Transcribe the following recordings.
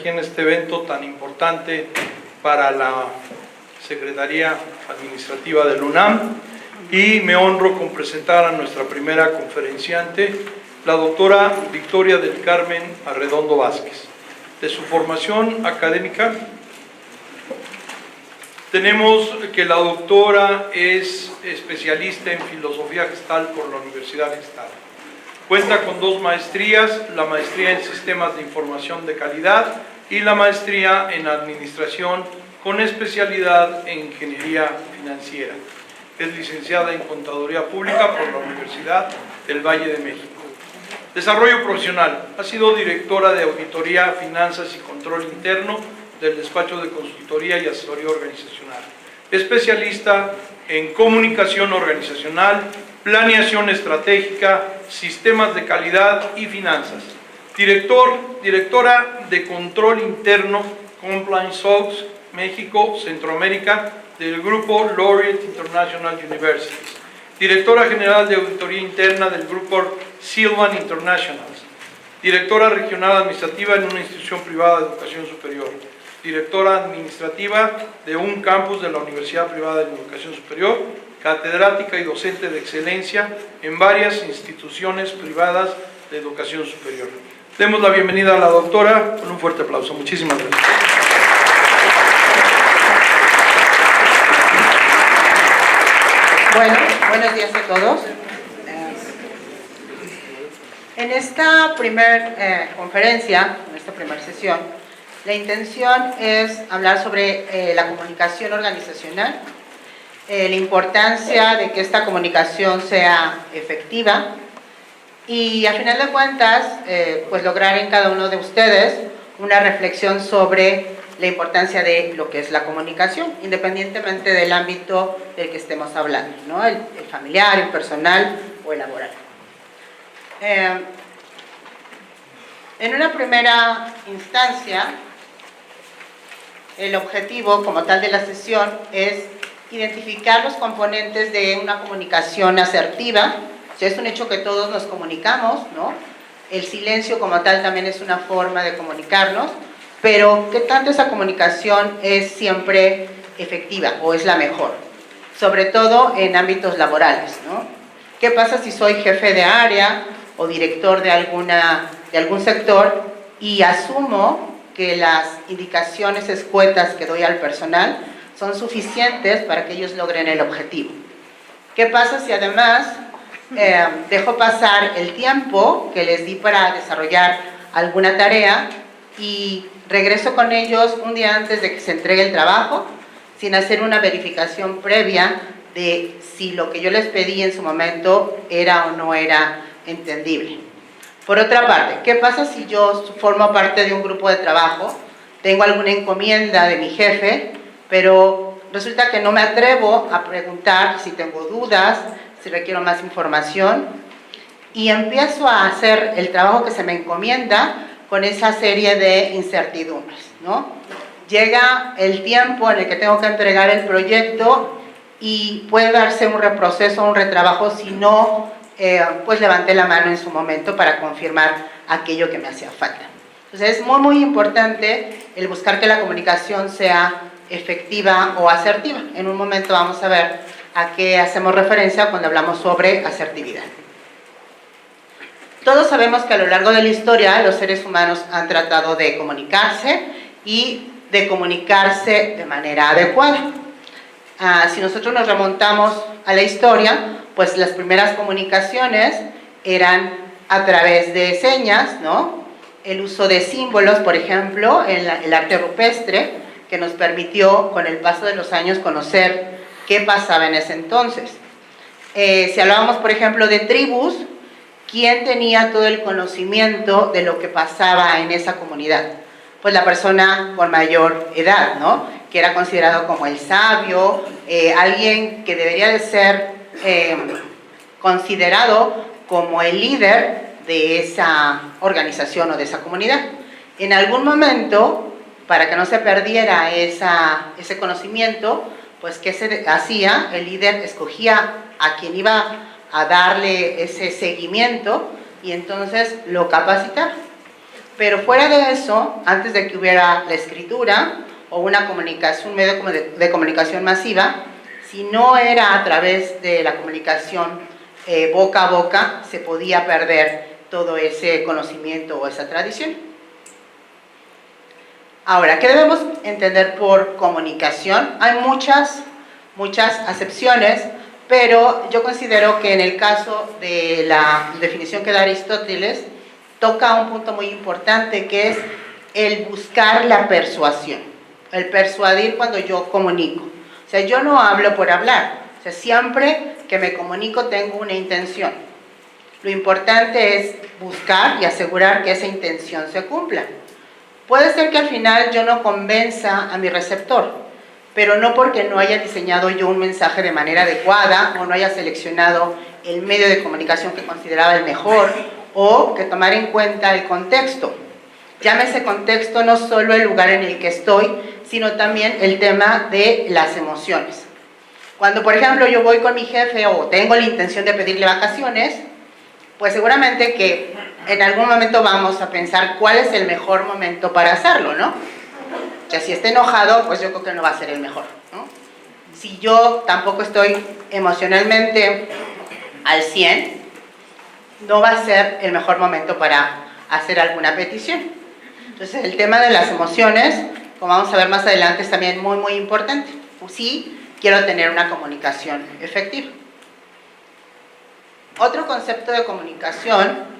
aquí en este evento tan importante para la Secretaría Administrativa del UNAM, y me honro con presentar a nuestra primera conferenciante, la doctora Victoria del Carmen Arredondo Vázquez. De su formación académica, tenemos que la doctora es especialista en filosofía gestal por la Universidad Gestal. Cuenta con 2 maestrías, la maestría en sistemas de información de calidad y la maestría en administración con especialidad en ingeniería financiera. Es licenciada en contaduría pública por la Universidad del Valle de México. Desarrollo profesional. Ha sido directora de auditoría, finanzas y control interno del despacho de consultoría y asesoría organizacional. Especialista en comunicación organizacional, planeación estratégica, sistemas de calidad y finanzas. Directora de control interno, Compliance Ops, México, Centroamérica, del grupo Laureate International Universities. Directora general de auditoría interna del grupo Silvan International. Directora regional administrativa en una institución privada de educación superior. Directora administrativa de un campus de la Universidad Privada de Educación Superior, catedrática y docente de excelencia en varias instituciones privadas de educación superior. Demos la bienvenida a la doctora con un fuerte aplauso. Muchísimas gracias. Bueno, buenos días a todos. En esta primera conferencia, en esta primera sesión, la intención es hablar sobre la comunicación organizacional, la importancia de que esta comunicación sea efectiva y, a final de cuentas, pues lograr en cada uno de ustedes una reflexión sobre la importancia de lo que es la comunicación, independientemente del ámbito del que estemos hablando, ¿no? El familiar, el personal o el laboral. En una primera instancia, el objetivo como tal de la sesión es identificar los componentes de una comunicación asertiva. O sea, es un hecho que todos nos comunicamos, ¿no? El silencio como tal también es una forma de comunicarnos, pero ¿qué tanto esa comunicación es siempre efectiva o es la mejor? Sobre todo en ámbitos laborales, ¿no? ¿Qué pasa si soy jefe de área o director de algún sector y asumo que las indicaciones escuetas que doy al personal son suficientes para que ellos logren el objetivo? ¿Qué pasa si además dejo pasar el tiempo que les di para desarrollar alguna tarea y regreso con ellos un día antes de que se entregue el trabajo sin hacer una verificación previa de si lo que yo les pedí en su momento era o no era entendible? Por otra parte, ¿qué pasa si yo formo parte de un grupo de trabajo, tengo alguna encomienda de mi jefe, pero resulta que no me atrevo a preguntar si tengo dudas, si requiero más información, y empiezo a hacer el trabajo que se me encomienda con esa serie de incertidumbres, ¿no? Llega el tiempo en el que tengo que entregar el proyecto y puede darse un reproceso, un retrabajo si no pues levanté la mano en su momento para confirmar aquello que me hacía falta. Entonces es muy importante el buscar que la comunicación sea efectiva o asertiva. En un momento vamos a ver a qué hacemos referencia cuando hablamos sobre asertividad. Todos sabemos que a lo largo de la historia los seres humanos han tratado de comunicarse y de comunicarse de manera adecuada. Si nosotros nos remontamos a la historia, pues las primeras comunicaciones eran a través de señas, ¿no? El uso de símbolos, por ejemplo, en el arte rupestre, que nos permitió con el paso de los años conocer qué pasaba en ese entonces. Si hablábamos, por ejemplo, de tribus, ¿quién tenía todo el conocimiento de lo que pasaba en esa comunidad? Pues la persona con mayor edad, ¿no? Que era considerado como el sabio, alguien que debería de ser considerado como el líder de esa organización o de esa comunidad. En algún momento, para que no se perdiera ese conocimiento, pues ¿qué se hacía? El líder escogía a quien iba a darle ese seguimiento y entonces lo capacitaba. Pero fuera de eso, antes de que hubiera la escritura o una comunicación, un medio de comunicación masiva, si no era a través de la comunicación boca a boca, se podía perder todo ese conocimiento o esa tradición. Ahora, ¿qué debemos entender por comunicación? Hay muchas acepciones, pero yo considero que en el caso de la definición que da Aristóteles, toca un punto muy importante, que es el buscar la persuasión, el persuadir cuando yo comunico. O sea, yo no hablo por hablar, o sea, siempre que me comunico tengo una intención. Lo importante es buscar y asegurar que esa intención se cumpla. Puede ser que al final yo no convenza a mi receptor, pero no porque no haya diseñado yo un mensaje de manera adecuada o no haya seleccionado el medio de comunicación que consideraba el mejor, o que tomar en cuenta el contexto. Llámese contexto no solo el lugar en el que estoy, sino también el tema de las emociones. Cuando, por ejemplo, yo voy con mi jefe o tengo la intención de pedirle vacaciones, pues seguramente que en algún momento vamos a pensar cuál es el mejor momento para hacerlo, ¿no? O sea, si está enojado, pues yo creo que no va a ser el mejor, ¿no? Si yo tampoco estoy emocionalmente al 100, no va a ser el mejor momento para hacer alguna petición. Entonces, el tema de las emociones, como vamos a ver más adelante, es también muy importante. Pues sí, quiero tener una comunicación efectiva. Otro concepto de comunicación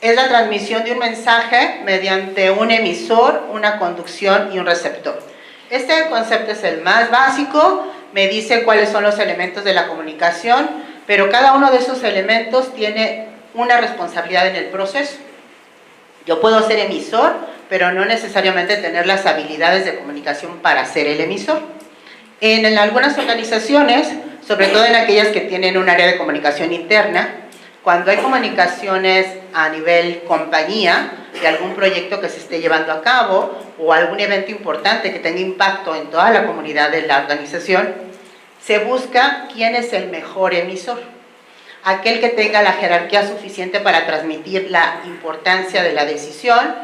es la transmisión de un mensaje mediante un emisor, una conducción y un receptor. Este concepto es el más básico, me dice cuáles son los elementos de la comunicación, pero cada uno de esos elementos tiene una responsabilidad en el proceso. Yo puedo ser emisor, pero no necesariamente tener las habilidades de comunicación para ser el emisor. En algunas organizaciones, sobre todo en aquellas que tienen un área de comunicación interna, cuando hay comunicaciones a nivel compañía, de algún proyecto que se esté llevando a cabo o algún evento importante que tenga impacto en toda la comunidad de la organización, se busca quién es el mejor emisor. Aquel que tenga la jerarquía suficiente para transmitir la importancia de la decisión,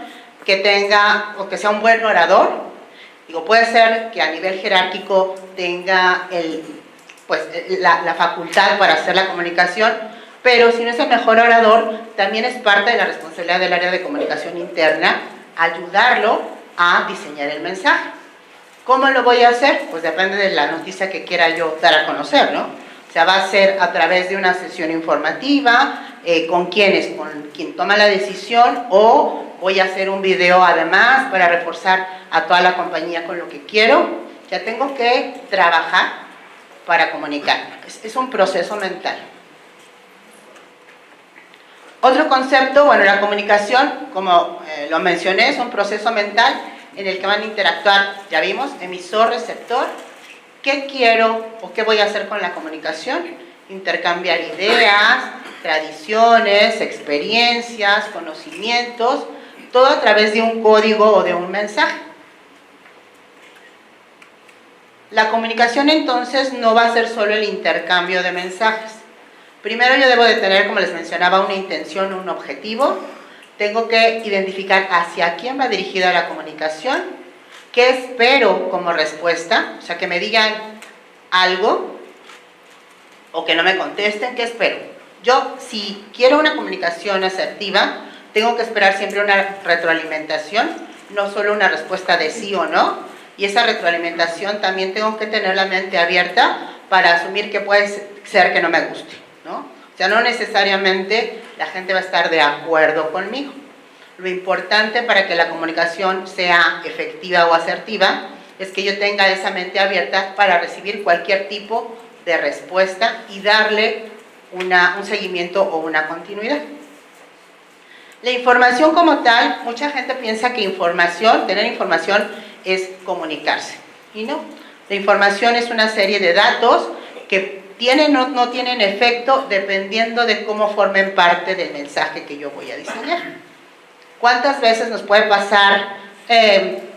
que tenga o que sea un buen orador. Digo, puede ser que a nivel jerárquico tenga la facultad para hacer la comunicación, pero si no es el mejor orador, también es parte de la responsabilidad del área de comunicación interna ayudarlo a diseñar el mensaje. ¿Cómo lo voy a hacer? Pues depende de la noticia que quiera yo dar a conocer, ¿no? O sea, va a ser a través de una sesión informativa, con quienes, con quien toma la decisión, o voy a hacer un video además para reforzar a toda la compañía con lo que quiero. Ya tengo que trabajar para comunicar. Es un proceso mental. Otro concepto, bueno, la comunicación, como lo mencioné, es un proceso mental en el que van a interactuar, ya vimos, emisor, receptor. ¿Qué quiero o qué voy a hacer con la comunicación? Intercambiar ideas, tradiciones, experiencias, conocimientos, todo a través de un código o de un mensaje. La comunicación entonces no va a ser solo el intercambio de mensajes. Primero yo debo de tener, como les mencionaba, una intención, un objetivo. Tengo que identificar hacia quién va dirigida la comunicación, qué espero como respuesta, o sea, que me digan algo o que no me contesten, ¿qué espero? Yo, si quiero una comunicación asertiva, tengo que esperar siempre una retroalimentación, no solo una respuesta de sí o no, y esa retroalimentación también tengo que tener la mente abierta para asumir que puede ser que no me guste, ¿no? O sea, no necesariamente la gente va a estar de acuerdo conmigo. Lo importante para que la comunicación sea efectiva o asertiva es que yo tenga esa mente abierta para recibir cualquier tipo de respuesta y darle un seguimiento o una continuidad. La información como tal, mucha gente piensa que tener información es comunicarse, y no. La información es una serie de datos que tienen o no tienen efecto dependiendo de cómo formen parte del mensaje que yo voy a diseñar. ¿Cuántas veces nos puede pasar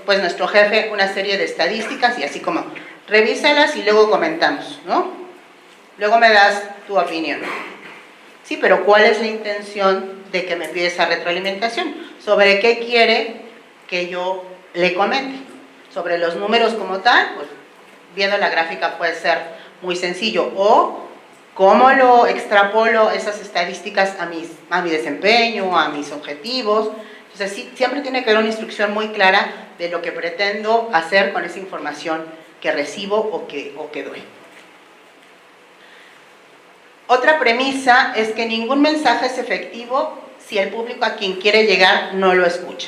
pues nuestro jefe una serie de estadísticas y así como, revísalas y luego comentamos, ¿no? Luego me das tu opinión. Sí, pero ¿cuál es la intención de que me envíe esa retroalimentación? ¿Sobre qué quiere que yo le comente? Sobre los números como tal, pues viendo la gráfica puede ser muy sencillo. O cómo lo extrapolo esas estadísticas a mi desempeño, a mis objetivos. Entonces sí, siempre tiene que haber una instrucción muy clara de lo que pretendo hacer con esa información que recibo o que doy. Otra premisa es que ningún mensaje es efectivo si el público a quien quiere llegar no lo escucha.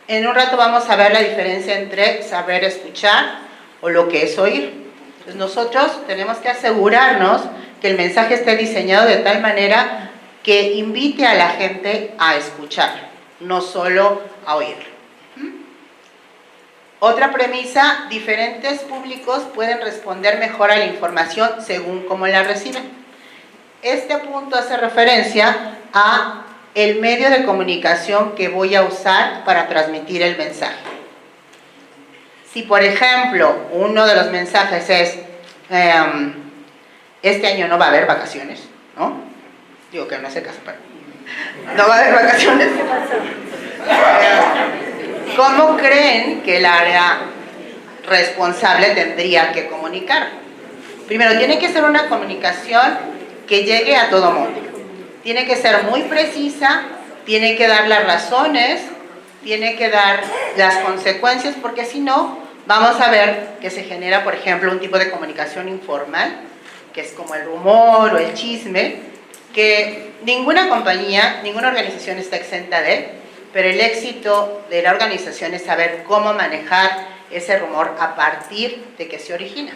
En un rato vamos a ver la diferencia entre saber escuchar o lo que es oír. Entonces nosotros tenemos que asegurarnos que el mensaje esté diseñado de tal manera que invite a la gente a escuchar, no solo a oírlo. Otra premisa, diferentes públicos pueden responder mejor a la información según cómo la reciben. Este punto hace referencia a el medio de comunicación que voy a usar para transmitir el mensaje. Si, por ejemplo, uno de los mensajes es este año no va a haber vacaciones, ¿no? Digo que no hace caso, pero no va a haber vacaciones. ¿Cómo creen que el área responsable tendría que comunicar? Primero, tiene que ser una comunicación que llegue a todo mundo. Tiene que ser muy precisa, tiene que dar las razones, tiene que dar las consecuencias, porque si no, vamos a ver que se genera, por ejemplo, un tipo de comunicación informal, que es como el rumor o el chisme, que ninguna compañía, ninguna organización está exenta de, pero el éxito de la organización es saber cómo manejar ese rumor a partir de que se origina.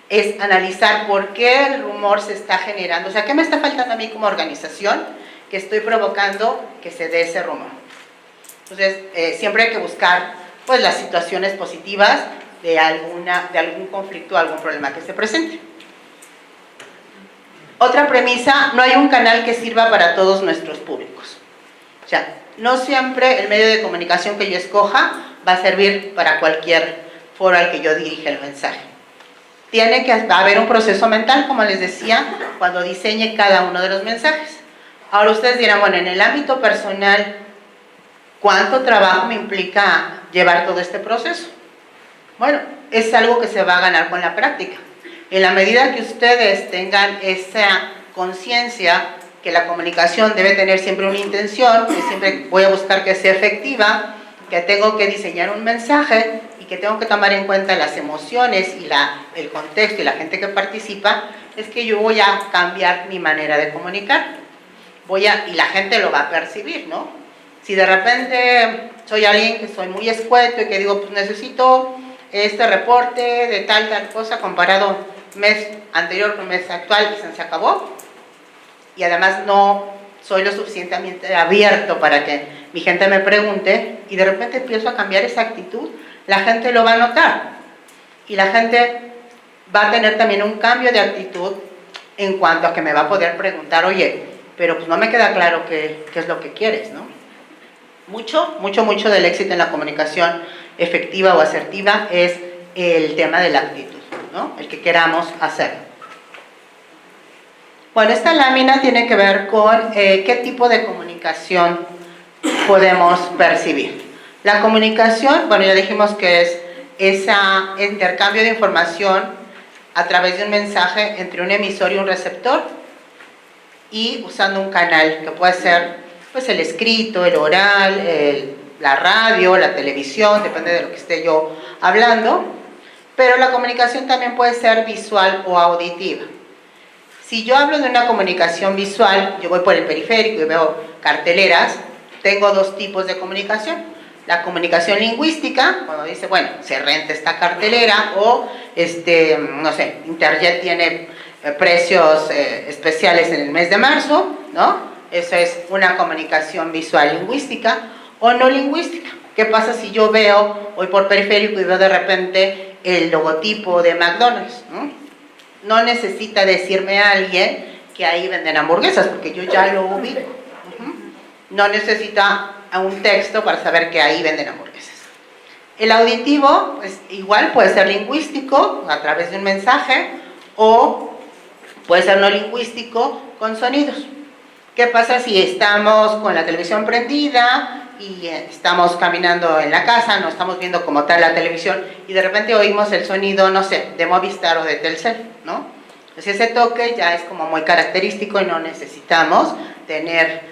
Es analizar por qué el rumor se está generando, o sea, qué me está faltando a mí como organización que estoy provocando que se dé ese rumor. Entonces, siempre hay que buscar pues, las situaciones positivas de algún conflicto, algún problema que se presente. Otra premisa, no hay un canal que sirva para todos nuestros públicos. O sea, no siempre el medio de comunicación que yo escoja va a servir para cualquier foro al que yo dirija el mensaje. Tiene que haber un proceso mental, como les decía, cuando diseñe cada uno de los mensajes. Ahora ustedes dirán, bueno, en el ámbito personal, ¿cuánto trabajo me implica llevar todo este proceso? Bueno, es algo que se va a ganar con la práctica. En la medida que ustedes tengan esa conciencia que la comunicación debe tener siempre una intención, que siempre voy a buscar que sea efectiva, que tengo que diseñar un mensaje y que tengo que tomar en cuenta las emociones y el contexto y la gente que participa, es que yo voy a cambiar mi manera de comunicar. Y la gente lo va a percibir, ¿no? Si de repente soy alguien que soy muy escueto y que digo, pues necesito este reporte de tal cosa comparado mes anterior con mes actual y se acabó, y además no soy lo suficientemente abierto para que mi gente me pregunte, y de repente empiezo a cambiar esa actitud, la gente lo va a notar, y la gente va a tener también un cambio de actitud en cuanto a que me va a poder preguntar, oye, pero pues no me queda claro qué es lo que quieres, ¿no? Mucho del éxito en la comunicación efectiva o asertiva es el tema de la actitud, ¿no? El que queramos hacer. Bueno, esta lámina tiene que ver con qué tipo de comunicación podemos percibir. La comunicación, bueno, ya dijimos que es ese intercambio de información a través de un mensaje entre un emisor y un receptor, y usando un canal que puede ser pues, el escrito, el oral, la radio, la televisión, depende de lo que esté yo hablando, pero la comunicación también puede ser visual o auditiva. Si yo hablo de una comunicación visual, yo voy por el periférico y veo carteleras, tengo dos tipos de comunicación. La comunicación lingüística, cuando dice, bueno, se renta esta cartelera, o, no sé, Interjet tiene precios especiales en el mes de marzo, ¿no? Eso es una comunicación visual lingüística o no lingüística. ¿Qué pasa si yo voy por periférico y veo de repente el logotipo de McDonald's, ¿no? No necesita decirme a alguien que ahí venden hamburguesas, porque yo ya lo ubico. No necesita un texto para saber que ahí venden hamburguesas. El auditivo, pues igual puede ser lingüístico, a través de un mensaje, o puede ser no lingüístico, con sonidos. ¿Qué pasa si estamos con la televisión prendida y estamos caminando en la casa, no estamos viendo como tal la televisión y de repente oímos el sonido, no sé, de Movistar o de Telcel, ¿no? Entonces ese toque ya es como muy característico y no necesitamos tener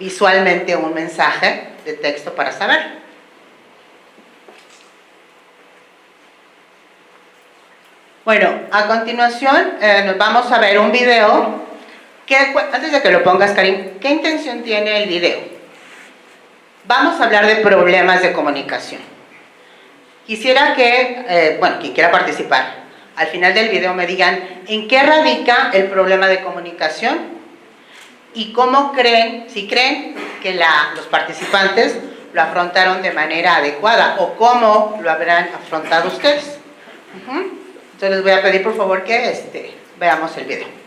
visualmente un mensaje de texto para saber. Bueno, a continuación nos vamos a ver un video que, antes de que lo pongas, Karim, ¿qué intención tiene el video? Vamos a hablar de problemas de comunicación. Quisiera que, bueno, quien quiera participar, al final del video me digan en qué radica el problema de comunicación y cómo creen, si creen que los participantes lo afrontaron de manera adecuada o cómo lo habrán afrontado ustedes. Entonces les voy a pedir por favor que veamos el video.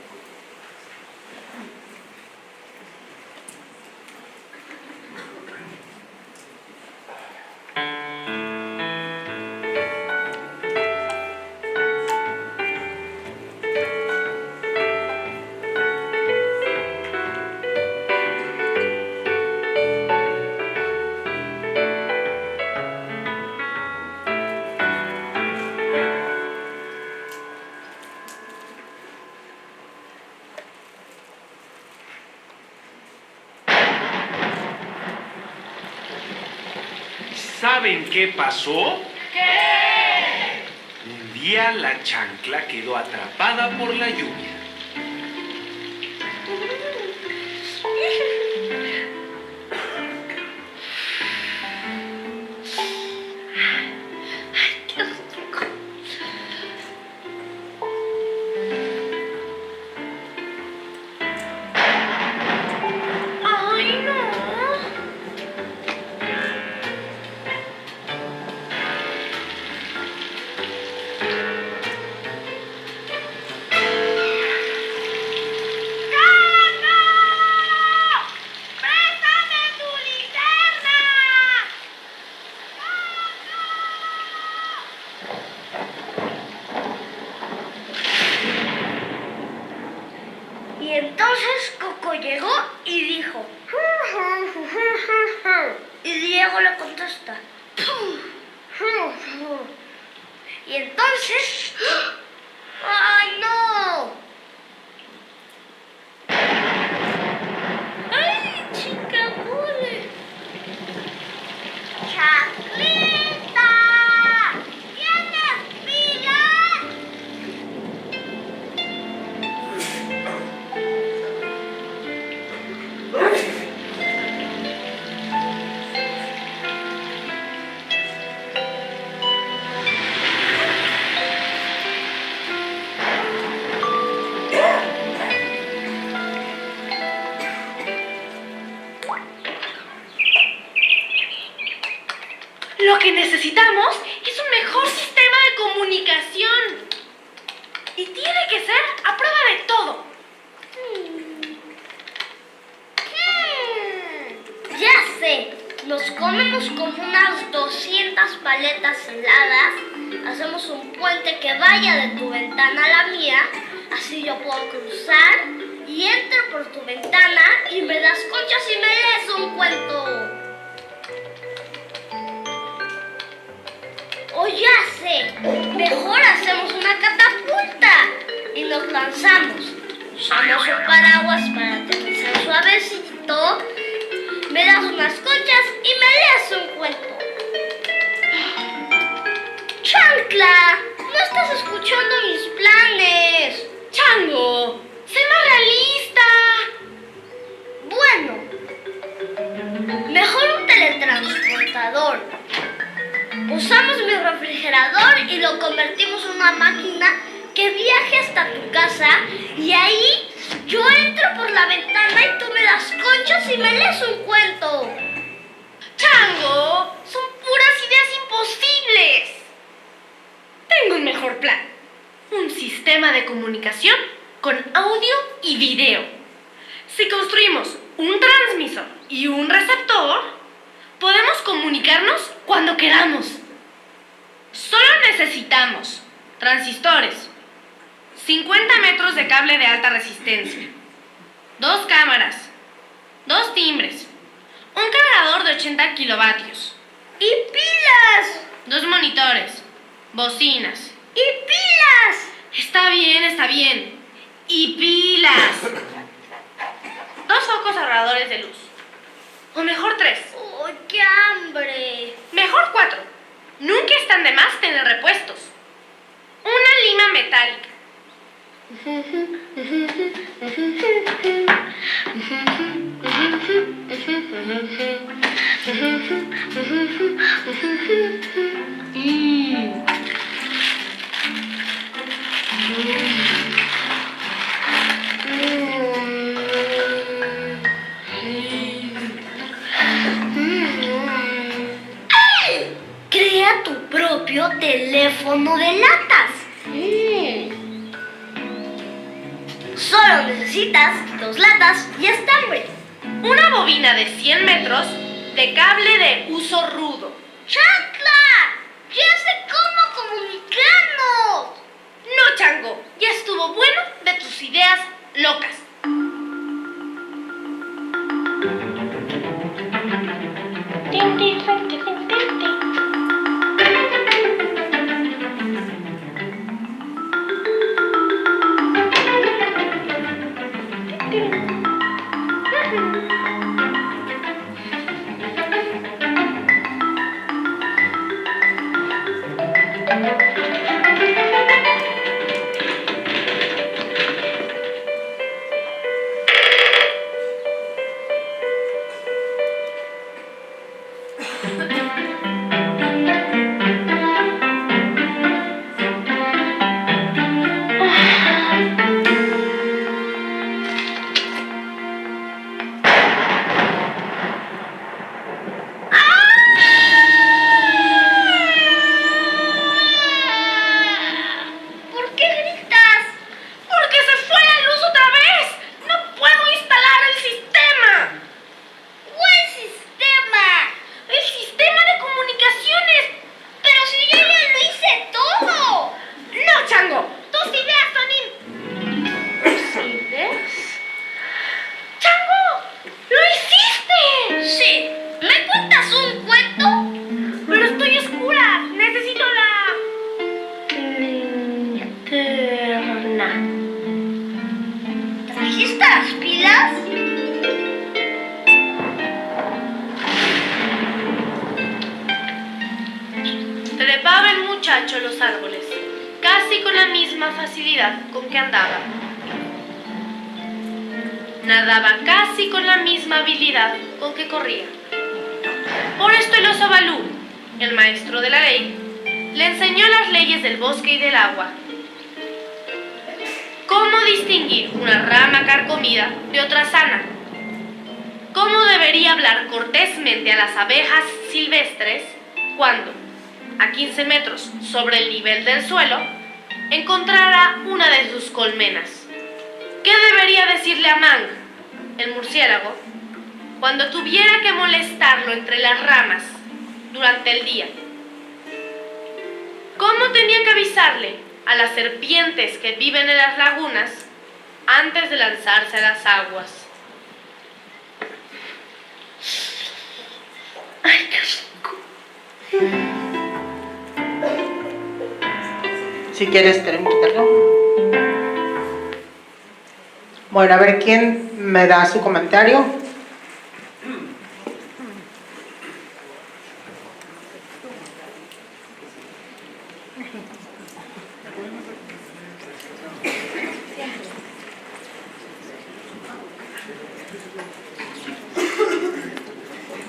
¿Saben qué pasó? ¿Qué? Un día la chancla quedó atrapada por la lluvia. Qué rico. Ay, no. Y entonces Coco llegó y dijo. Y Diego le contesta. Y entonces. ¡Ay, no! ¡Ay, chica mole! ¡Chanclita! ¿Tienes pilas? Lo que necesitamos es un mejor sistema de comunicación. Y tiene que ser a prueba de todo. Ya sé. Nos comemos como unas 200 paletas heladas. Hacemos un puente que vaya de tu ventana a la mía. Así yo puedo cruzar y entro por tu ventana y me das conchas y me lees un cuento. ¡Oh, ya sé! Mejor hacemos una catapulta y nos lanzamos. Usamos un paraguas para aterrizar suavecito. Me das unas conchas y me lees un cuento. ¡Chancla! No estás escuchando mis planes. ¡Chango! ¡Sé más realista! Bueno, mejor un teletransportador. Usamos mi refrigerador y lo convertimos en una máquina que viaje hasta tu casa y ahí yo entro por la ventana y tú me das conchas y me lees un cuento. ¡Chango! ¡Son puras ideas imposibles! Tengo un mejor plan. Un sistema de comunicación con audio y video. Si construimos un transmisor y un receptor, podemos comunicarnos cuando queramos. Solo necesitamos transistores, 50 metros de cable de alta resistencia, 2 cámaras, 2 timbres, un cargador de 80 kilovatios, ¡Y pilas! 2 monitores, bocinas. ¡Y pilas! Está bien. Y pilas. 2 focos ahorradores de luz. O mejor 3. ¡Oh, qué hambre! Mejor 4. Nunca están de más tener repuestos. Una lima metálica. Crea tu propio teléfono de latas. Solo necesitas 2 latas y estambre. Una bobina de 100 metros de cable de uso rudo. ¡Chancla! ¡Ya sé cómo comunicarnos! No, Chango, ya estuvo bueno de tus ideas locas. ¿Por qué gritas? ¡Porque se fue la luz otra vez! ¡No puedo instalar el sistema! ¿Cuál sistema? ¡El sistema de comunicaciones! Pero si yo ya lo hice todo. ¡No, Chango! ¡Tus ideas son imposibles! ¡Chango! ¡Lo hiciste! Sí. ¿Me cuentas un cuento? ¡Pero estoy oscura! ¡Necesito la linterna! ¿Trajiste las pilas? Trepaba el muchacho los árboles, casi con la misma facilidad con que andaba. Nadaba casi con la misma habilidad con que corría. Por esto el oso Balú, el maestro de la ley, le enseñó las leyes del bosque y del agua. Cómo distinguir una rama carcomida de otra sana. Cómo debería hablar cortésmente a las abejas silvestres cuando, a 15 metros sobre el nivel del suelo, encontrara una de sus colmenas. ¿Qué debería decirle a Mang, el murciélago, cuando tuviera que molestarlo entre las ramas durante el día? ¿Cómo tenía que avisarle a las serpientes que viven en las lagunas antes de lanzarse a las aguas? ¡Ay, qué rico! Si quieres, termínalo. Bueno, a ver, ¿quién me da su comentario?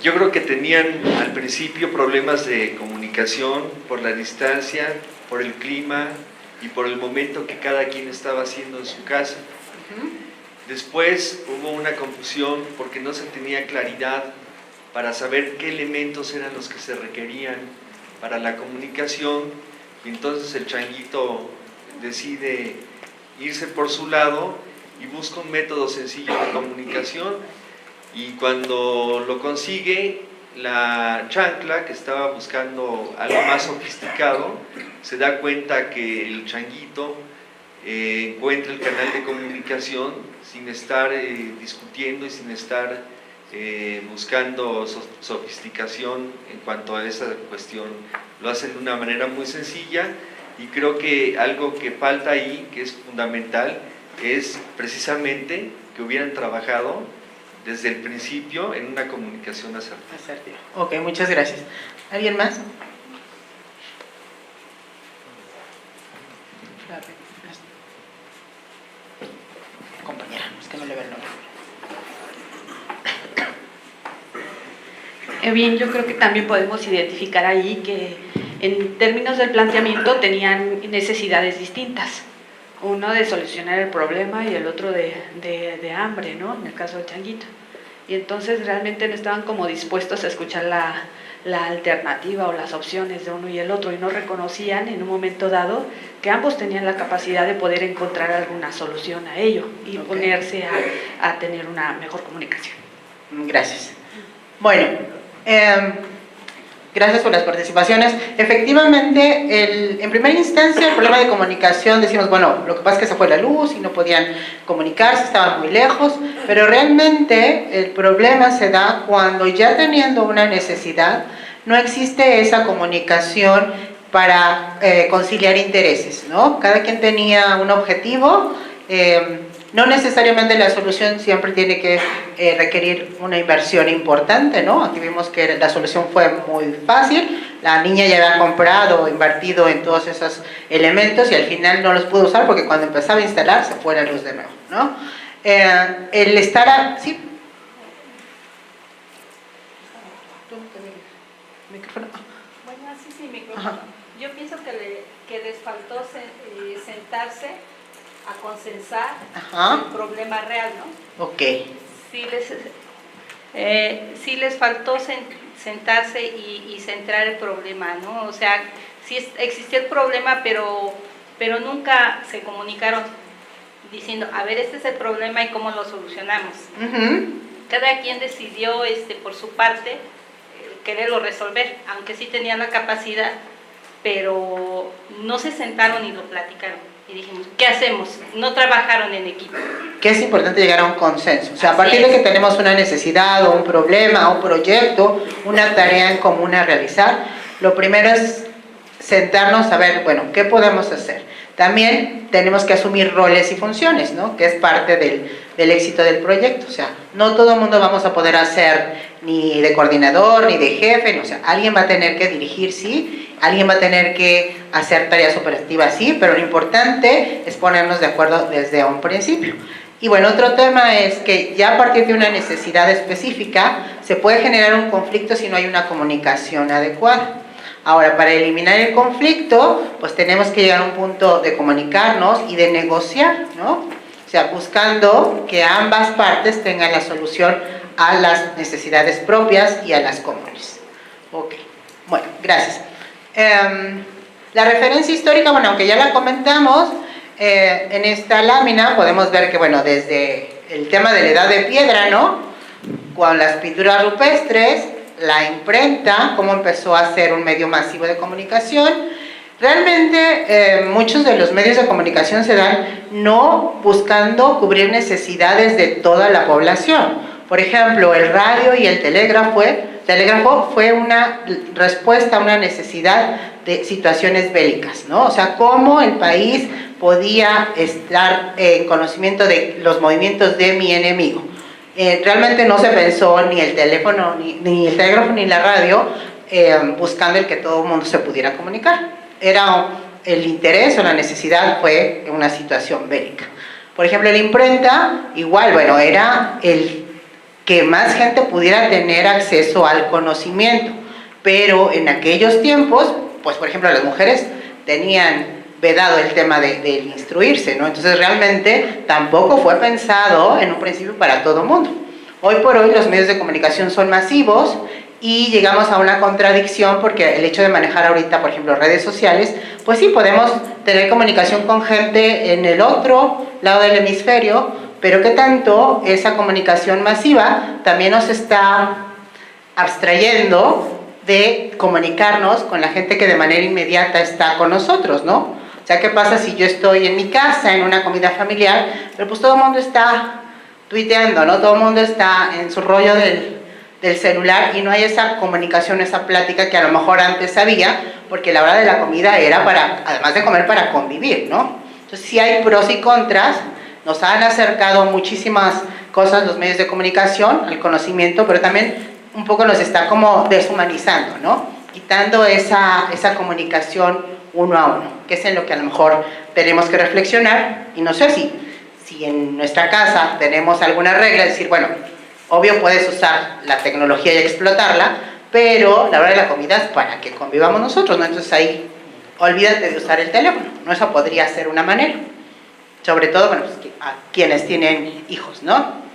Yo creo que tenían al principio problemas de comunicación por la distancia, por el clima y por el momento que cada quien estaba haciendo en su casa. Después hubo una confusión porque no se tenía claridad para saber qué elementos eran los que se requerían para la comunicación, y entonces el changuito decide irse por su lado y busca un método sencillo de comunicación, y cuando lo consigue, la chancla, que estaba buscando algo más sofisticado, se da cuenta que el changuito encuentre el canal de comunicación sin estar discutiendo y sin estar buscando sofisticación en cuanto a esa cuestión. Lo hacen de una manera muy sencilla y creo que algo que falta ahí, que es fundamental, es precisamente que hubieran trabajado desde el principio en una comunicación asertiva. Ok, muchas gracias. ¿Alguien más? Compañera, es que no le veo el nombre. Bien, yo creo que también podemos identificar ahí que en términos del planteamiento tenían necesidades distintas. Uno de solucionar el problema y el otro de hambre, ¿no? En el caso del changuito. Y entonces realmente no estaban como dispuestos a escuchar la alternativa o las opciones de uno y el otro y no reconocían en un momento dado que ambos tenían la capacidad de poder encontrar alguna solución a ello y ponerse a tener una mejor comunicación. Gracias. Bueno, gracias por las participaciones. Efectivamente, en primera instancia, el problema de comunicación, decimos, bueno, lo que pasa es que se fue la luz y no podían comunicarse, estaban muy lejos, pero realmente el problema se da cuando ya teniendo una necesidad, no existe esa comunicación para conciliar intereses, ¿no? Cada quien tenía un objetivo, no necesariamente la solución siempre tiene que requerir una inversión importante, ¿no? Aquí vimos que la solución fue muy fácil, la niña ya había comprado o invertido en todos esos elementos y al final no los pudo usar porque cuando empezaba a instalar se fue la luz de nuevo, ¿no? El estar... ¿Sí? ¿Micrófono? Bueno, sí, micrófono. Ajá. Yo pienso que les faltó sentarse a consensar el problema real, ¿no? Ok. Sí les faltó sentarse y centrar el problema, ¿no? O sea, sí existió el problema, pero nunca se comunicaron diciendo, a ver, este es el problema y cómo lo solucionamos. Cada quien decidió por su parte quererlo resolver, aunque sí tenían la capacidad, pero no se sentaron y lo platicaron. Y dijimos, ¿qué hacemos? No trabajaron en equipo. Que es importante llegar a un consenso. O sea, a partir de que tenemos una necesidad o un problema, un proyecto, una tarea en común a realizar, lo primero es sentarnos a ver, bueno, ¿qué podemos hacer? También tenemos que asumir roles y funciones, ¿no? Que es parte del éxito del proyecto. O sea, no todo el mundo vamos a poder hacer ni de coordinador, ni de jefe, no, o sea, alguien va a tener que dirigir, sí, alguien va a tener que hacer tareas operativas, sí, pero lo importante es ponernos de acuerdo desde un principio. Y bueno, otro tema es que ya a partir de una necesidad específica se puede generar un conflicto si no hay una comunicación adecuada. Ahora, para eliminar el conflicto, pues tenemos que llegar a un punto de comunicarnos y de negociar, ¿no? O sea, buscando que ambas partes tengan la solución a las necesidades propias y a las comunes. Ok, bueno, gracias. La referencia histórica, bueno, aunque ya la comentamos, en esta lámina podemos ver que, bueno, desde el tema de la edad de piedra, ¿no? Con las pinturas rupestres, la imprenta, cómo empezó a ser un medio masivo de comunicación. Realmente muchos de los medios de comunicación se dan no buscando cubrir necesidades de toda la población. Por ejemplo, el radio y el telégrafo fue una respuesta a una necesidad de situaciones bélicas, ¿no? O sea, cómo el país podía estar en conocimiento de los movimientos de mi enemigo. Realmente no se pensó ni el teléfono, ni el telégrafo, ni la radio buscando el que todo el mundo se pudiera comunicar. Era el interés o la necesidad fue una situación bélica. Por ejemplo, la imprenta, igual, bueno, era el que más gente pudiera tener acceso al conocimiento, pero en aquellos tiempos, pues por ejemplo las mujeres tenían vedado el tema de instruirse, ¿no? Entonces realmente tampoco fue pensado en un principio para todo el mundo. Hoy por hoy los medios de comunicación son masivos y llegamos a una contradicción porque el hecho de manejar ahorita, por ejemplo, redes sociales, pues sí, podemos tener comunicación con gente en el otro lado del hemisferio, pero ¿qué tanto esa comunicación masiva también nos está abstrayendo de comunicarnos con la gente que de manera inmediata está con nosotros, ¿no? O sea, ¿qué pasa si yo estoy en mi casa, en una comida familiar, pero pues todo el mundo está tuiteando, ¿no? Todo el mundo está en su rollo del celular y no hay esa comunicación, esa plática que a lo mejor antes había, porque la hora de la comida era para, además de comer, para convivir, ¿no? Entonces sí hay pros y contras, nos han acercado muchísimas cosas los medios de comunicación al conocimiento, pero también un poco nos está como deshumanizando, ¿no? Quitando esa comunicación uno a uno, que es en lo que a lo mejor tenemos que reflexionar, y no sé si en nuestra casa tenemos alguna regla, es decir, bueno, obvio puedes usar la tecnología y explotarla, pero la hora de la comida es para que convivamos nosotros, ¿no? Entonces ahí, olvídate de usar el teléfono, ¿no? Eso podría ser una manera, sobre todo, bueno, pues, a quienes tienen hijos, ¿no?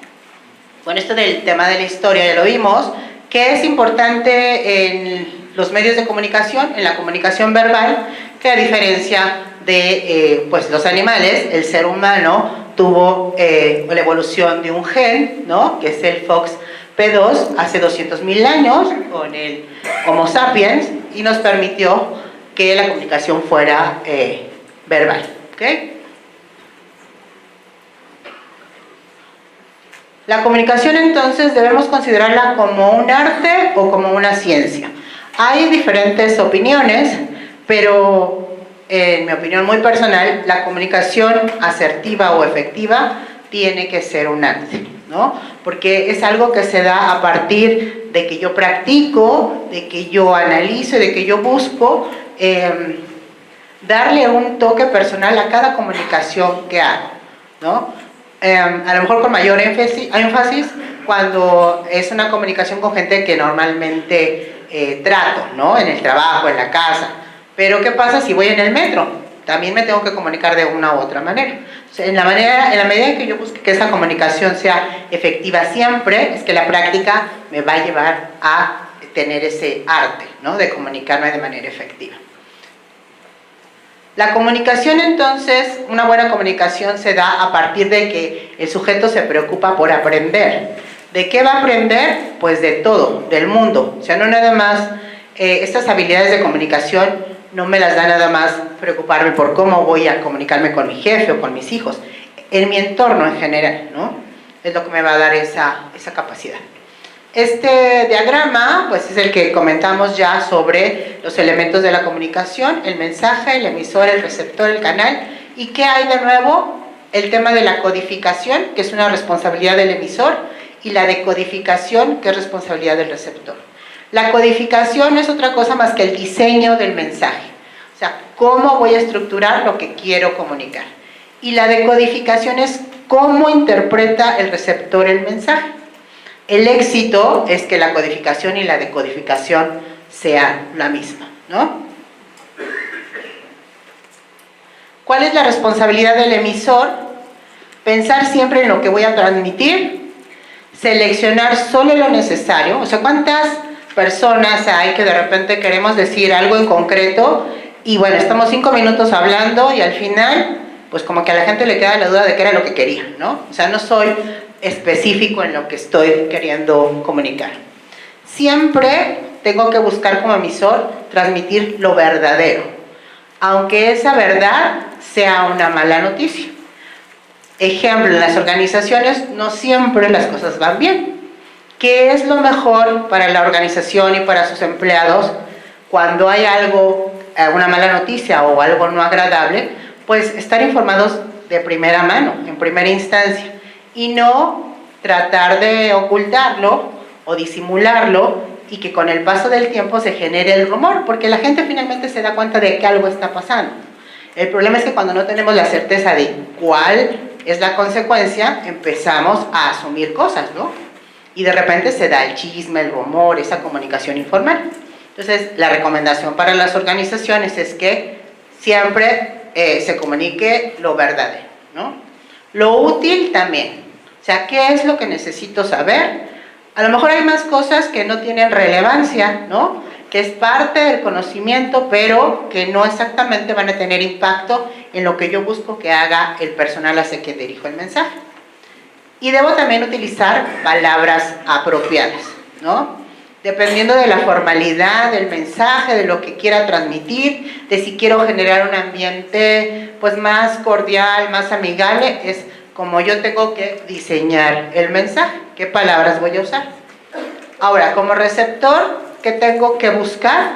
Bueno, esto del tema de la historia ya lo vimos, que es importante en los medios de comunicación, en la comunicación verbal, que a diferencia de pues los animales, el ser humano tuvo la evolución de un gen, ¿no? Que es el FOXP2 hace 200.000 años con el Homo sapiens y nos permitió que la comunicación fuera verbal, ¿ok? La comunicación entonces debemos considerarla como un arte o como una ciencia. Hay diferentes opiniones, pero en mi opinión muy personal, la comunicación asertiva o efectiva tiene que ser un arte, ¿no? Porque es algo que se da a partir de que yo practico, de que yo analizo, de que yo busco darle un toque personal a cada comunicación que hago, ¿no? A lo mejor con mayor énfasis cuando es una comunicación con gente que normalmente trato, ¿no? En el trabajo, en la casa. Pero ¿qué pasa si voy en el metro? También me tengo que comunicar de una u otra manera. O sea, en la medida en que yo busque que esa comunicación sea efectiva siempre, es que la práctica me va a llevar a tener ese arte, ¿no? De comunicarme de manera efectiva. La comunicación, entonces, una buena comunicación se da a partir de que el sujeto se preocupa por aprender. ¿De qué va a aprender? Pues de todo, del mundo. O sea, no nada más, estas habilidades de comunicación no me las da nada más preocuparme por cómo voy a comunicarme con mi jefe o con mis hijos. En mi entorno en general, ¿no? Es lo que me va a dar esa capacidad. Este diagrama, pues es el que comentamos ya sobre los elementos de la comunicación, el mensaje, el emisor, el receptor, el canal. ¿Y qué hay de nuevo? El tema de la codificación, que es una responsabilidad del emisor, y la decodificación, que es responsabilidad del receptor. La codificación no es otra cosa más que el diseño del mensaje. O sea, cómo voy a estructurar lo que quiero comunicar. Y la decodificación es cómo interpreta el receptor el mensaje. El éxito es que la codificación y la decodificación sean la misma, ¿no? ¿Cuál es la responsabilidad del emisor? Pensar siempre en lo que voy a transmitir, seleccionar solo lo necesario. O sea, ¿cuántas personas hay que de repente queremos decir algo en concreto y bueno, estamos 5 minutos hablando y al final, pues como que a la gente le queda la duda de qué era lo que quería, ¿no? O sea, no soy específico en lo que estoy queriendo comunicar. Siempre tengo que buscar como emisor transmitir lo verdadero, aunque esa verdad sea una mala noticia. Ejemplo, en las organizaciones no siempre las cosas van bien. ¿Qué es lo mejor para la organización y para sus empleados cuando hay algo, una mala noticia o algo no agradable? Pues estar informados de primera mano, en primera instancia, y no tratar de ocultarlo o disimularlo y que con el paso del tiempo se genere el rumor, porque la gente finalmente se da cuenta de que algo está pasando. El problema es que cuando no tenemos la certeza de cuál es la consecuencia, empezamos a asumir cosas, ¿no? Y de repente se da el chisme, el rumor, esa comunicación informal. Entonces, la recomendación para las organizaciones es que siempre se comunique lo verdadero, ¿no? Lo útil también. O sea, ¿qué es lo que necesito saber? A lo mejor hay más cosas que no tienen relevancia, ¿no? Que es parte del conocimiento, pero que no exactamente van a tener impacto en lo que yo busco que haga el personal hacia quien dirijo el mensaje. Y debo también utilizar palabras apropiadas, ¿no? dependiendo de la formalidad del mensaje, de lo que quiera transmitir, de si quiero generar un ambiente pues más cordial, más amigable, es como yo tengo que diseñar el mensaje, qué palabras voy a usar. Ahora, como receptor, ¿qué tengo que buscar?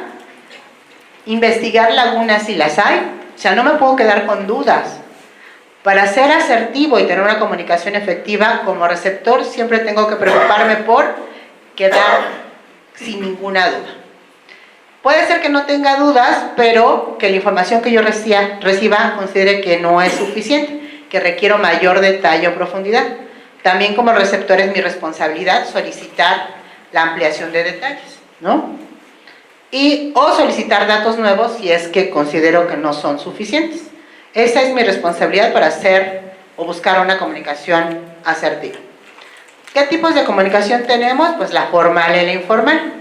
Investigar lagunas si las hay, o sea, no me puedo quedar con dudas. Para ser asertivo y tener una comunicación efectiva, como receptor siempre tengo que preocuparme por quedar sin ninguna duda. Puede ser que no tenga dudas, pero que la información que yo reciba considere que no es suficiente, que requiero mayor detalle o profundidad. También como receptor es mi responsabilidad solicitar la ampliación de detalles, ¿no? O solicitar datos nuevos si es que considero que no son suficientes. Esa es mi responsabilidad para hacer o buscar una comunicación asertiva. ¿Qué tipos de comunicación tenemos? Pues la formal y la informal.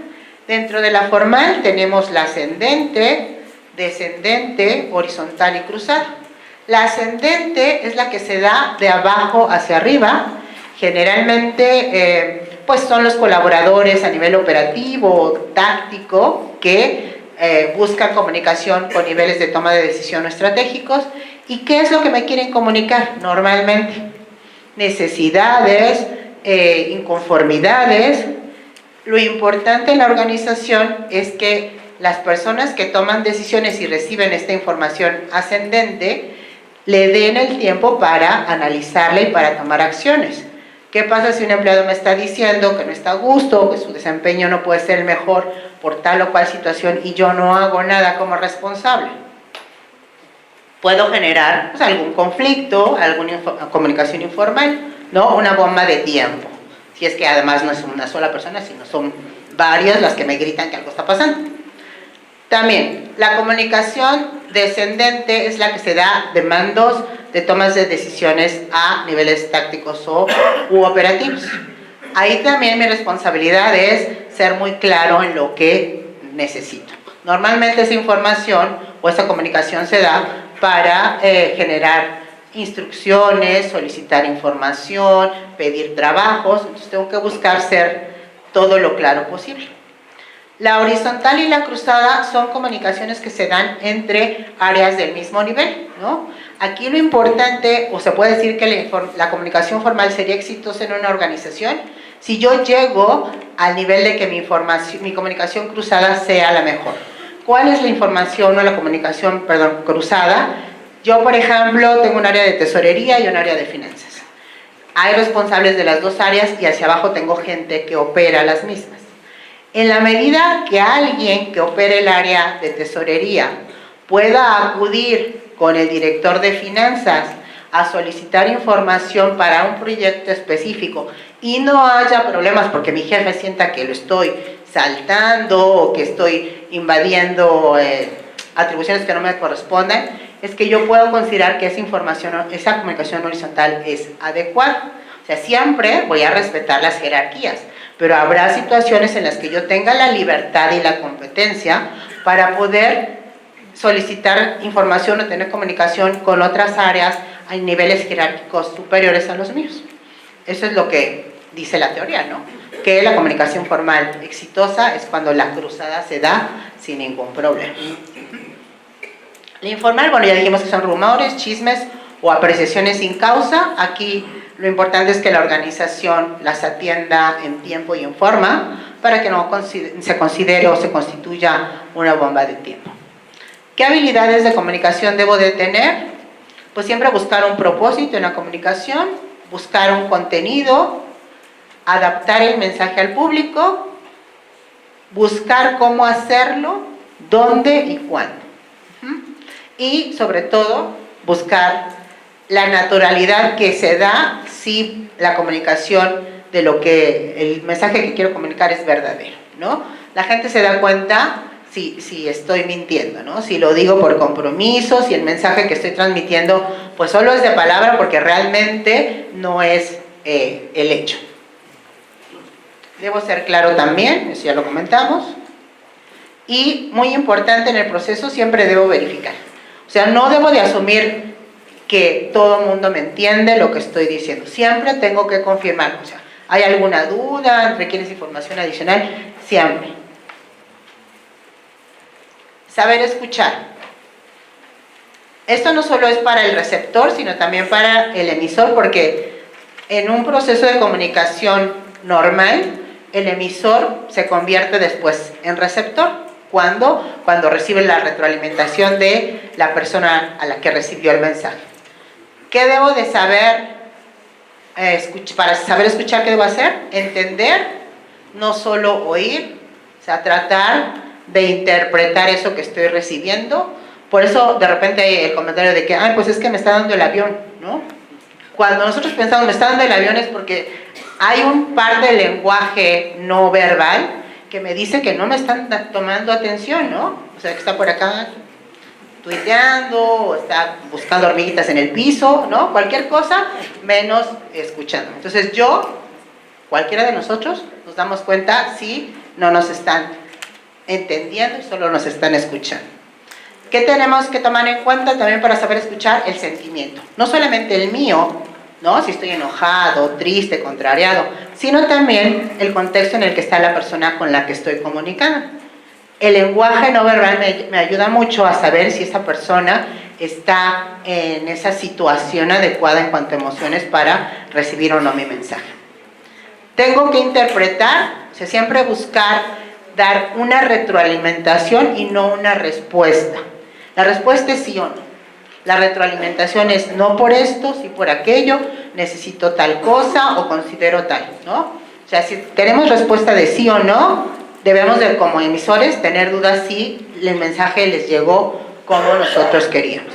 Dentro de la formal tenemos la ascendente, descendente, horizontal y cruzada. La ascendente es la que se da de abajo hacia arriba. Generalmente pues son los colaboradores a nivel operativo, táctico, que buscan comunicación con niveles de toma de decisión estratégicos. ¿Y qué es lo que me quieren comunicar? Normalmente necesidades, inconformidades. Lo importante en la organización es que las personas que toman decisiones y reciben esta información ascendente le den el tiempo para analizarla y para tomar acciones. ¿Qué pasa si un empleado me está diciendo que no está a gusto, que su desempeño no puede ser el mejor por tal o cual situación y yo no hago nada como responsable? Puedo generar pues, algún conflicto, alguna comunicación informal, ¿no? Una bomba de tiempo. Si es que además no es una sola persona, sino son varias las que me gritan que algo está pasando. También, la comunicación descendente es la que se da de mandos, de tomas de decisiones a niveles tácticos u operativos. Ahí también mi responsabilidad es ser muy claro en lo que necesito. Normalmente esa información o esa comunicación se da para generar instrucciones, solicitar información, pedir trabajos, entonces tengo que buscar ser todo lo claro posible. La horizontal y la cruzada son comunicaciones que se dan entre áreas del mismo nivel, ¿no? Aquí lo importante, o se puede decir que la comunicación formal sería exitosa en una organización si yo llego al nivel de que mi comunicación cruzada sea la mejor. ¿Cuál es la información o la comunicación, cruzada? Yo, por ejemplo, tengo un área de tesorería y un área de finanzas. Hay responsables de las dos áreas y hacia abajo tengo gente que opera las mismas. En la medida que alguien que opere el área de tesorería pueda acudir con el director de finanzas a solicitar información para un proyecto específico y no haya problemas porque mi jefe sienta que lo estoy saltando o que estoy invadiendo atribuciones que no me corresponden, es que yo puedo considerar que esa comunicación horizontal es adecuada. O sea, siempre voy a respetar las jerarquías, pero habrá situaciones en las que yo tenga la libertad y la competencia para poder solicitar información o tener comunicación con otras áreas a niveles jerárquicos superiores a los míos. Eso es lo que dice la teoría, ¿no? Que la comunicación formal exitosa es cuando la cruzada se da sin ningún problema. La informal, bueno, ya dijimos que son rumores, chismes o apreciaciones sin causa. Aquí lo importante es que la organización las atienda en tiempo y en forma para que no se considere o se constituya una bomba de tiempo. ¿Qué habilidades de comunicación debo de tener? Pues siempre buscar un propósito en la comunicación, buscar un contenido, adaptar el mensaje al público, buscar cómo hacerlo, dónde y cuándo. Y sobre todo, buscar la naturalidad que se da si la comunicación de el mensaje que quiero comunicar es verdadero, ¿no? La gente se da cuenta si estoy mintiendo, ¿no? Si lo digo por compromiso, si el mensaje que estoy transmitiendo pues solo es de palabra porque realmente no es el hecho. Debo ser claro también, eso ya lo comentamos. Y muy importante en el proceso, siempre debo verificar. O sea, no debo de asumir que todo el mundo me entiende lo que estoy diciendo. Siempre tengo que confirmar. O sea, ¿Hay alguna duda? ¿Requieres información adicional? Siempre. Saber escuchar. Esto no solo es para el receptor, sino también para el emisor, porque en un proceso de comunicación normal, el emisor se convierte después en receptor. ¿Cuándo? Cuando recibe la retroalimentación de la persona a la que recibió el mensaje. ¿Qué debo de saber? Para saber escuchar, ¿qué debo hacer? Entender, no solo oír, o sea, tratar de interpretar eso que estoy recibiendo. Por eso de repente hay el comentario de que, pues es que me está dando el avión, ¿no? Cuando nosotros pensamos me está dando el avión es porque hay un par de lenguaje no verbal que me dice que no me están tomando atención, ¿no? O sea, que está por acá tuiteando, o está buscando hormiguitas en el piso, ¿no? Cualquier cosa, menos escuchando. Entonces cualquiera de nosotros, nos damos cuenta si no nos están entendiendo y solo nos están escuchando. ¿Qué tenemos que tomar en cuenta también para saber escuchar? El sentimiento. No solamente el mío, ¿no? Si estoy enojado, triste, contrariado, sino también el contexto en el que está la persona con la que estoy comunicando. El lenguaje no verbal me ayuda mucho a saber si esa persona está en esa situación adecuada en cuanto a emociones para recibir o no mi mensaje. Tengo que interpretar, o sea, siempre buscar dar una retroalimentación y no una respuesta. La respuesta es sí o no. La retroalimentación es no por esto, sí por aquello, necesito tal cosa o considero tal, ¿no? O sea, si tenemos respuesta de sí o no, debemos de, como emisores, tener dudas si el mensaje les llegó como nosotros queríamos.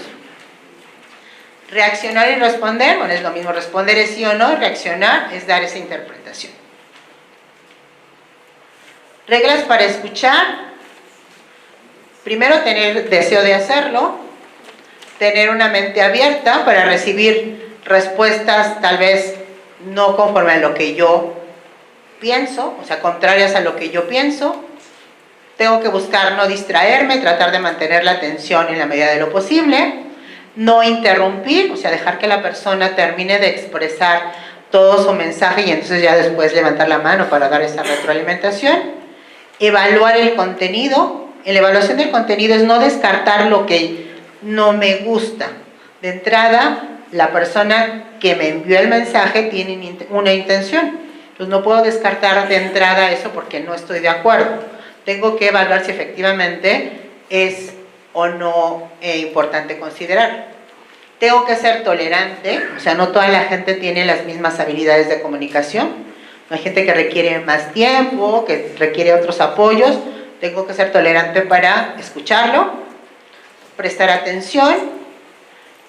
Reaccionar y responder, bueno, es lo mismo, responder es sí o no, reaccionar es dar esa interpretación. Reglas para escuchar. Primero, tener deseo de hacerlo, tener una mente abierta para recibir respuestas tal vez no conforme a lo que yo pienso, o sea, contrarias a lo que yo pienso. Tengo que buscar no distraerme, tratar de mantener la atención en la medida de lo posible, no interrumpir, o sea, dejar que la persona termine de expresar todo su mensaje y entonces ya después levantar la mano para dar esa retroalimentación. Evaluar el contenido. En la evaluación del contenido es no descartar lo que no me gusta. De entrada, la persona que me envió el mensaje tiene una intención. Entonces no puedo descartar de entrada eso porque no estoy de acuerdo. Tengo que evaluar si efectivamente es o no importante considerar. Tengo que ser tolerante, o sea, no toda la gente tiene las mismas habilidades de comunicación. Hay gente que requiere más tiempo, que requiere otros apoyos. Tengo que ser tolerante para escucharlo, prestar atención,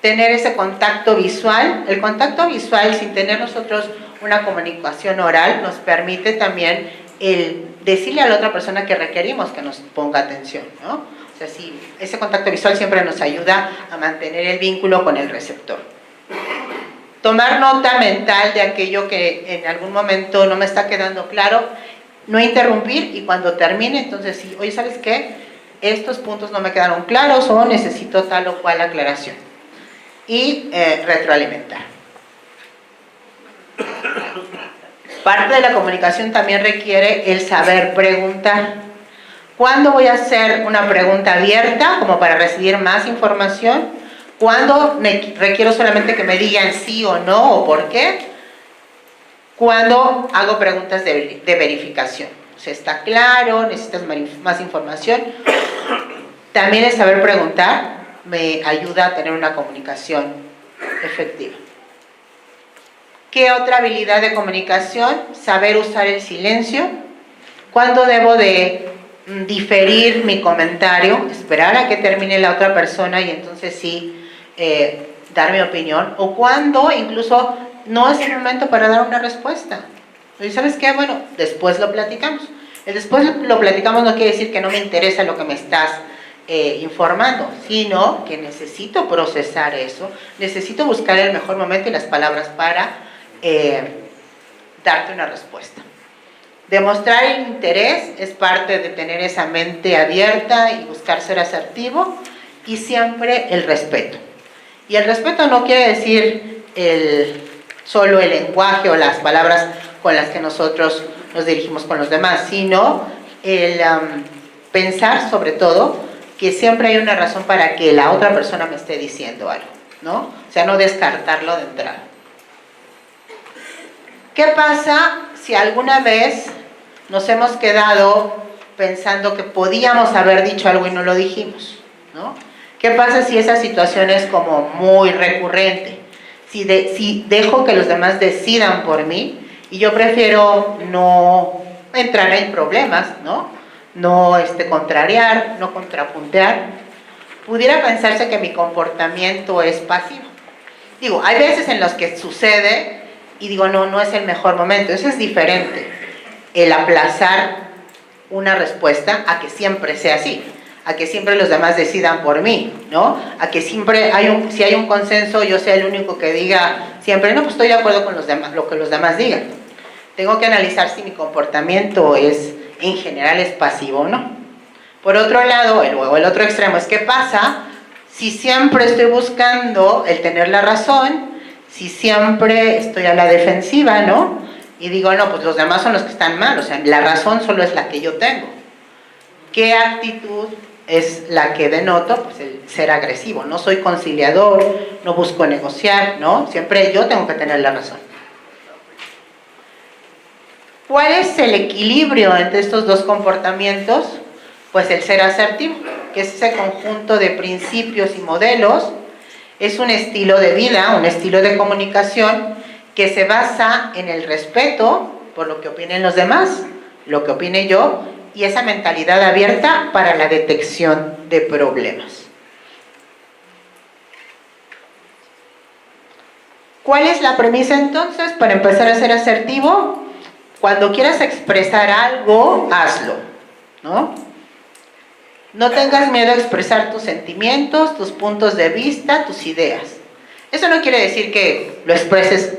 tener ese contacto visual. El contacto visual, sin tener nosotros una comunicación oral, nos permite también el decirle a la otra persona que requerimos que nos ponga atención, ¿no? O sea, sí, ese contacto visual siempre nos ayuda a mantener el vínculo con el receptor. Tomar nota mental de aquello que en algún momento no me está quedando claro, no interrumpir y cuando termine, entonces sí, oye, ¿sabes qué? Estos puntos no me quedaron claros o necesito tal o cual aclaración. Y retroalimentar. Parte de la comunicación también requiere el saber preguntar. ¿Cuándo voy a hacer una pregunta abierta como para recibir más información? ¿Cuándo requiero solamente que me digan sí o no o por qué? Cuando hago preguntas de verificación. O sea, ¿está claro? ¿Necesitas más información? También el saber preguntar me ayuda a tener una comunicación efectiva. ¿Qué otra habilidad de comunicación? Saber usar el silencio. ¿Cuándo debo de diferir mi comentario? Esperar a que termine la otra persona y entonces sí dar mi opinión. O cuando incluso no es el momento para dar una respuesta. ¿Y sabes qué? Bueno, después lo platicamos. El después lo platicamos no quiere decir que no me interesa lo que me estás informando, sino que necesito procesar eso, necesito buscar el mejor momento y las palabras para darte una respuesta. Demostrar el interés es parte de tener esa mente abierta y buscar ser asertivo, y siempre el respeto. Y el respeto no quiere decir el solo el lenguaje o las palabras con las que nosotros nos dirigimos con los demás, sino el pensar sobre todo que siempre hay una razón para que la otra persona me esté diciendo algo, ¿no? O sea, no descartarlo de entrada. ¿Qué pasa si alguna vez nos hemos quedado pensando que podíamos haber dicho algo y no lo dijimos, ¿no? ¿Qué pasa si esa situación es como muy recurrente? Si dejo que los demás decidan por mí y yo prefiero no entrar en problemas, ¿no? No contrariar, no contrapuntear, pudiera pensarse que mi comportamiento es pasivo. Digo, hay veces en los que sucede y digo, no es el mejor momento. Eso es diferente, el aplazar una respuesta a que siempre sea así, a que siempre los demás decidan por mí, ¿no? A que siempre si hay un consenso, yo sea el único que diga siempre, no, pues estoy de acuerdo con los demás, lo que los demás digan. Tengo que analizar si mi comportamiento en general es pasivo o no. Por otro lado, luego el otro extremo es, ¿qué pasa si siempre estoy buscando el tener la razón, si siempre estoy a la defensiva, ¿no? Y digo, no, pues los demás son los que están mal, o sea, la razón solo es la que yo tengo. ¿Qué actitud es la que denoto? Pues el ser agresivo. No soy conciliador, no busco negociar, ¿no? Siempre yo tengo que tener la razón. ¿Cuál es el equilibrio entre estos dos comportamientos? Pues el ser asertivo, que es ese conjunto de principios y modelos, es un estilo de vida, un estilo de comunicación que se basa en el respeto por lo que opinen los demás, lo que opine yo, y esa mentalidad abierta para la detección de problemas. ¿Cuál es la premisa entonces para empezar a ser asertivo? Cuando quieras expresar algo, hazlo, ¿no? No tengas miedo a expresar tus sentimientos, tus puntos de vista, tus ideas. Eso no quiere decir que lo expreses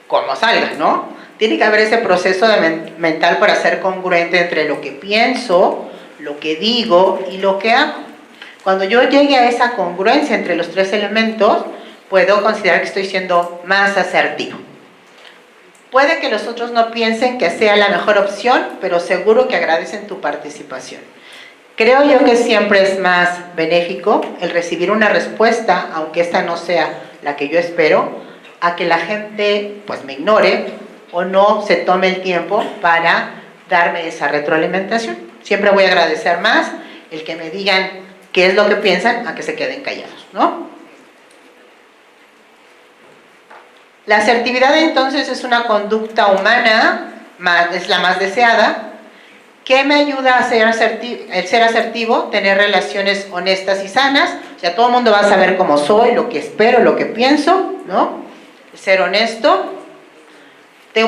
como salga, ¿no? Tiene que haber ese proceso mental para ser congruente entre lo que pienso, lo que digo y lo que hago. Cuando yo llegue a esa congruencia entre los tres elementos, puedo considerar que estoy siendo más asertivo. Puede que los otros no piensen que sea la mejor opción, pero seguro que agradecen tu participación. Creo yo que siempre es más benéfico el recibir una respuesta, aunque esta no sea la que yo espero, a que la gente pues me ignore o no se tome el tiempo para darme esa retroalimentación. Siempre voy a agradecer más el que me digan qué es lo que piensan a que se queden callados, ¿no? La asertividad entonces es una conducta humana, es la más deseada. ¿Qué me ayuda a ser asertivo? Tener relaciones honestas y sanas. O sea, todo el mundo va a saber cómo soy, lo que espero, lo que pienso, ¿no? Ser honesto.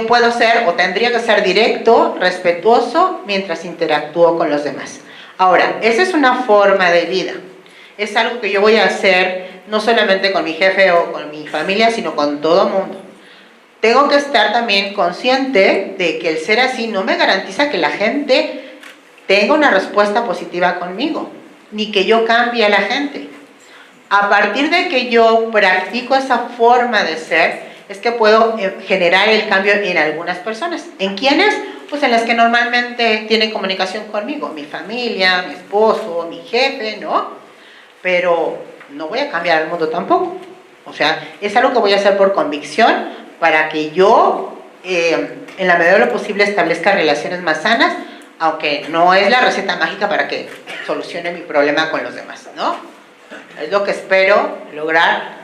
Puedo ser o tendría que ser directo, respetuoso, mientras interactúo con los demás. Ahora, esa es una forma de vida. Es algo que yo voy a hacer no solamente con mi jefe o con mi familia, sino con todo el mundo. Tengo que estar también consciente de que el ser así no me garantiza que la gente tenga una respuesta positiva conmigo, ni que yo cambie a la gente. A partir de que yo practico esa forma de ser, es que puedo generar el cambio en algunas personas. ¿En quiénes? Pues en las que normalmente tienen comunicación conmigo, mi familia, mi esposo, mi jefe, ¿no? Pero no voy a cambiar el mundo tampoco. O sea, es algo que voy a hacer por convicción para que yo, en la medida de lo posible, establezca relaciones más sanas, aunque no es la receta mágica para que solucione mi problema con los demás, ¿no? Es lo que espero lograr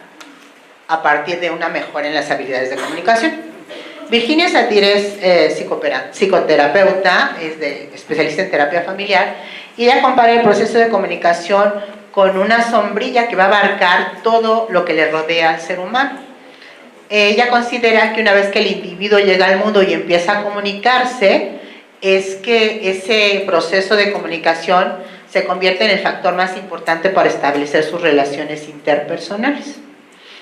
a partir de una mejora en las habilidades de comunicación. Virginia Satir es psicoterapeuta, es especialista en terapia familiar, y ella compara el proceso de comunicación con una sombrilla que va a abarcar todo lo que le rodea al ser humano. Ella considera que una vez que el individuo llega al mundo y empieza a comunicarse, es que ese proceso de comunicación se convierte en el factor más importante para establecer sus relaciones interpersonales.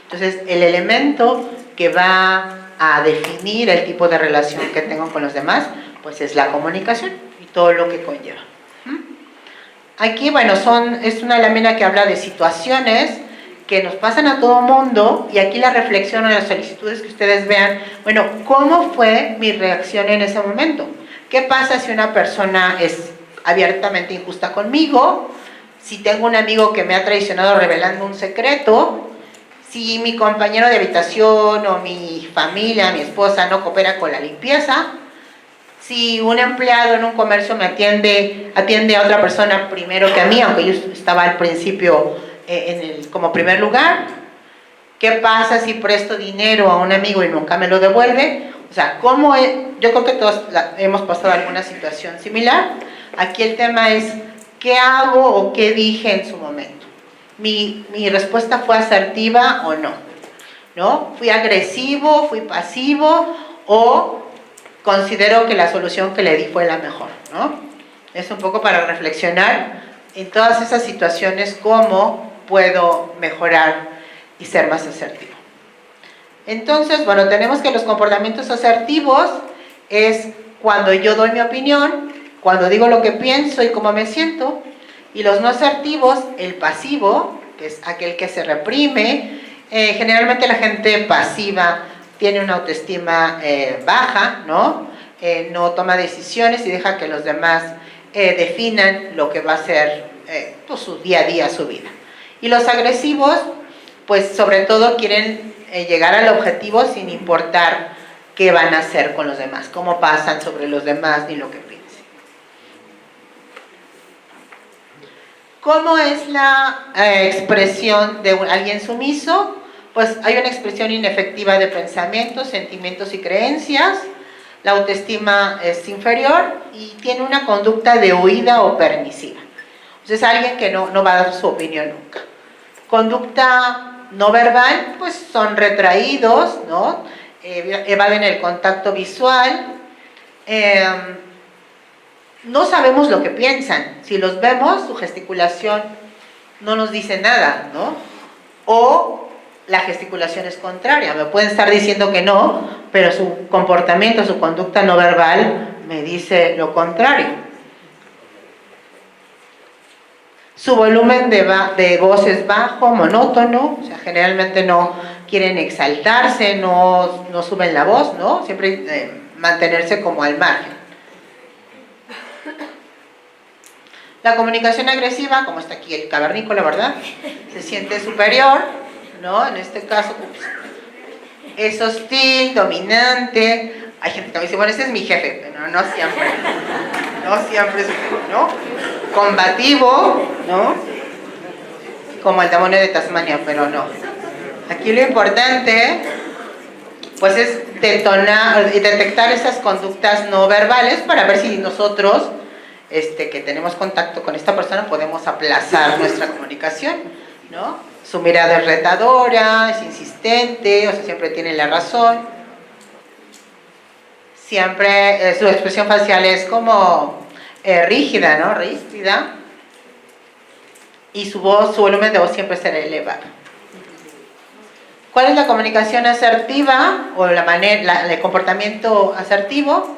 Entonces, el elemento que va a definir el tipo de relación que tengo con los demás, pues es la comunicación y todo lo que conlleva. Aquí, bueno, es una lámina que habla de situaciones que nos pasan a todo mundo, y aquí la reflexión o las solicitudes que ustedes vean, bueno, ¿cómo fue mi reacción en ese momento? ¿Qué pasa si una persona es abiertamente injusta conmigo? Si tengo un amigo que me ha traicionado revelando un secreto, si mi compañero de habitación o mi familia, mi esposa no coopera con la limpieza, si un empleado en un comercio me atiende a otra persona primero que a mí, aunque yo estaba al principio como primer lugar. ¿Qué pasa si presto dinero a un amigo y nunca me lo devuelve? O sea, yo creo que todos hemos pasado alguna situación similar. Aquí el tema es, ¿qué hago o qué dije en su momento? ¿Mi respuesta fue asertiva o no? ¿Fui agresivo, fui pasivo o considero que la solución que le di fue la mejor, ¿no? Es un poco para reflexionar en todas esas situaciones cómo puedo mejorar y ser más asertivo. Entonces, bueno, tenemos que los comportamientos asertivos es cuando yo doy mi opinión, cuando digo lo que pienso y cómo me siento, y los no asertivos, el pasivo, que es aquel que se reprime. Generalmente la gente pasiva tiene una autoestima baja, ¿no? No toma decisiones y deja que los demás definan lo que va a ser pues, su día a día, su vida. Y los agresivos, pues sobre todo quieren llegar al objetivo sin importar qué van a hacer con los demás, cómo pasan sobre los demás ni lo que piensen. ¿Cómo es la expresión de alguien sumiso? Pues hay una expresión inefectiva de pensamientos, sentimientos y creencias. La autoestima es inferior y tiene una conducta de huida o permisiva. Entonces es alguien que no va a dar su opinión nunca. Conducta no verbal, pues son retraídos, ¿no? Evaden el contacto visual. No sabemos lo que piensan. Si los vemos, su gesticulación no nos dice nada, ¿no? O la gesticulación es contraria. Me pueden estar diciendo que no, pero su comportamiento, su conducta no verbal me dice lo contrario. Su volumen de voz es bajo, monótono, o sea, generalmente no quieren exaltarse, no suben la voz, ¿no? Siempre mantenerse como al margen. La comunicación agresiva, como está aquí el cavernícola, ¿verdad? Se siente superior, ¿no? En este caso, es hostil, dominante. Hay gente que me dice, bueno, ese es mi jefe, pero no siempre. No siempre es, ¿no? Combativo, ¿no? Como el demonio de Tasmania, pero no. Aquí lo importante, pues, es detonar y detectar esas conductas no verbales para ver si nosotros, que tenemos contacto con esta persona, podemos aplazar nuestra comunicación, ¿no? Su mirada es retadora, es insistente, o sea, siempre tiene la razón. Siempre su expresión facial es como rígida, ¿no? Rígida. Y su volumen de voz siempre será elevado. ¿Cuál es la comunicación asertiva o el comportamiento asertivo?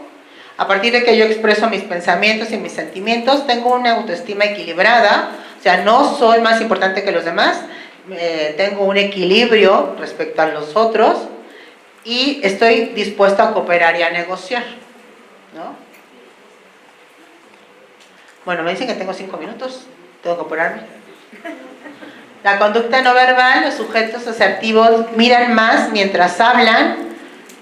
A partir de que yo expreso mis pensamientos y mis sentimientos, tengo una autoestima equilibrada, o sea, no soy más importante que los demás, tengo un equilibrio respecto a los otros y estoy dispuesto a cooperar y a negociar, ¿no? Bueno, me dicen que tengo 5 minutos, tengo que apurarme. La conducta no verbal, los sujetos asertivos miran más mientras hablan,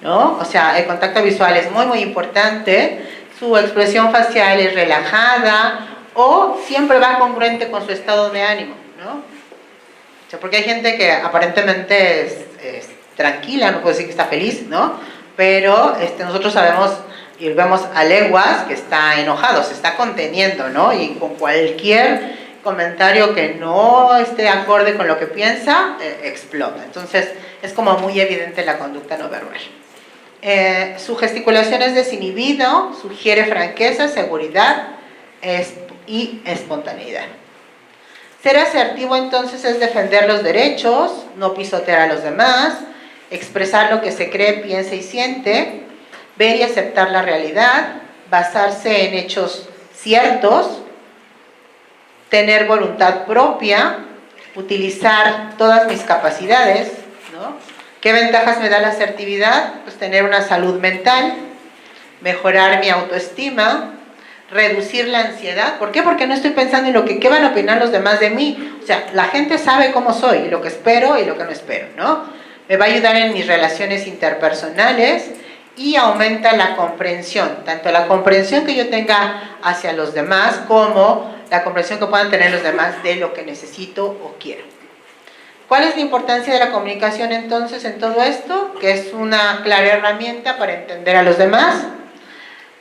¿no? O sea, el contacto visual es muy, muy importante, su expresión facial es relajada o siempre va congruente con su estado de ánimo, ¿no? O sea, porque hay gente que aparentemente es tranquila, no puedo decir que está feliz, ¿no? Pero nosotros sabemos y vemos a leguas que está enojado, se está conteniendo, ¿no? Y con cualquier comentario que no esté acorde con lo que piensa, explota. Entonces, es como muy evidente la conducta no verbal. Su gesticulación es desinhibido, sugiere franqueza, seguridad y espontaneidad. Ser asertivo entonces es defender los derechos, no pisotear a los demás, expresar lo que se cree, piensa y siente, ver y aceptar la realidad, basarse en hechos ciertos, tener voluntad propia, utilizar todas mis capacidades, ¿no? ¿Qué ventajas me da la asertividad? Pues tener una salud mental, mejorar mi autoestima, reducir la ansiedad. ¿Por qué? Porque no estoy pensando en lo que qué van a opinar los demás de mí. O sea, la gente sabe cómo soy, lo que espero y lo que no espero, ¿no? Me va a ayudar en mis relaciones interpersonales y aumenta la comprensión, tanto la comprensión que yo tenga hacia los demás como la comprensión que puedan tener los demás de lo que necesito o quiero. ¿Cuál es la importancia de la comunicación entonces en todo esto? Que es una clara herramienta para entender a los demás.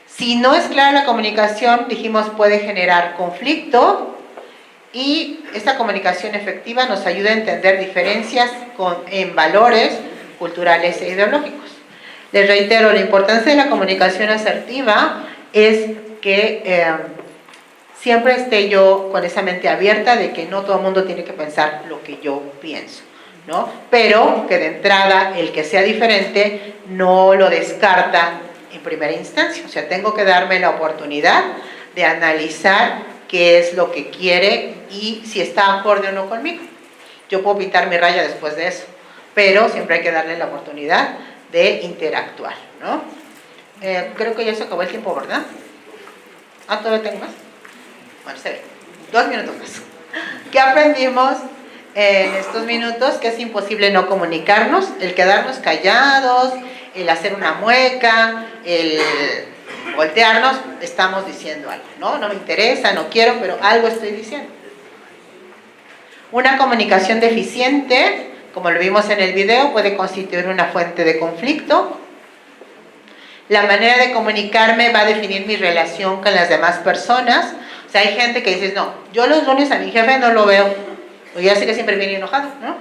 Si no es clara la comunicación, dijimos, puede generar conflicto, y esta comunicación efectiva nos ayuda a entender diferencias en valores culturales e ideológicos. Les reitero, la importancia de la comunicación asertiva es que siempre esté yo con esa mente abierta de que no todo el mundo tiene que pensar lo que yo pienso, ¿no? Pero que de entrada el que sea diferente no lo descarta en primera instancia. O sea, tengo que darme la oportunidad de analizar qué es lo que quiere y si está acorde o no conmigo. Yo puedo pintar mi raya después de eso, pero siempre hay que darle la oportunidad de interactuar, ¿no? Creo que ya se acabó el tiempo, ¿verdad? Ah, ¿todavía tengo más? Bueno, se ve. 2 minutos más. ¿Qué aprendimos en estos minutos? Que es imposible no comunicarnos, el quedarnos callados, el hacer una mueca, el voltearnos, estamos diciendo algo, ¿no? No me interesa, no quiero, pero algo estoy diciendo. Una comunicación deficiente, como lo vimos en el video, puede constituir una fuente de conflicto. La manera de comunicarme va a definir mi relación con las demás personas. O sea, hay gente que dice, no, yo los lunes a mi jefe no lo veo, o ya sé que siempre viene enojado, ¿no?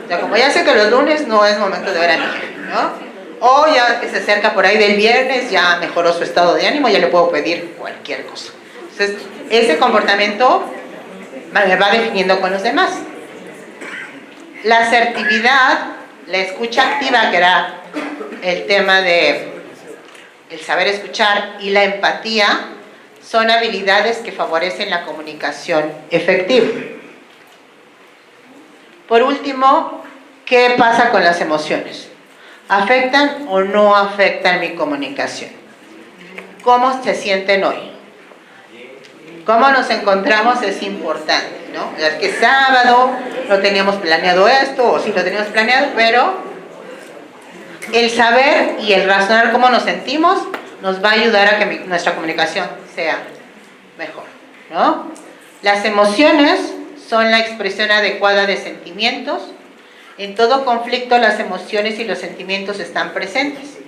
O sea, como ya sé que los lunes no es momento de ver a mi jefe, ¿no? O ya que se acerca por ahí del viernes, ya mejoró su estado de ánimo, ya le puedo pedir cualquier cosa. Entonces, ese comportamiento me va definiendo con los demás. La asertividad, la escucha activa, que era el tema de el saber escuchar, y la empatía, son habilidades que favorecen la comunicación efectiva. Por último, ¿qué pasa con las emociones? ¿Afectan o no afectan mi comunicación? ¿Cómo se sienten hoy? ¿Cómo nos encontramos? Es importante, ¿no? Es que sábado no teníamos planeado esto, o sí lo teníamos planeado, pero el saber y el razonar cómo nos sentimos nos va a ayudar a que nuestra comunicación sea mejor, ¿no? Las emociones son la expresión adecuada de sentimientos. En todo conflicto, las emociones y los sentimientos están presentes.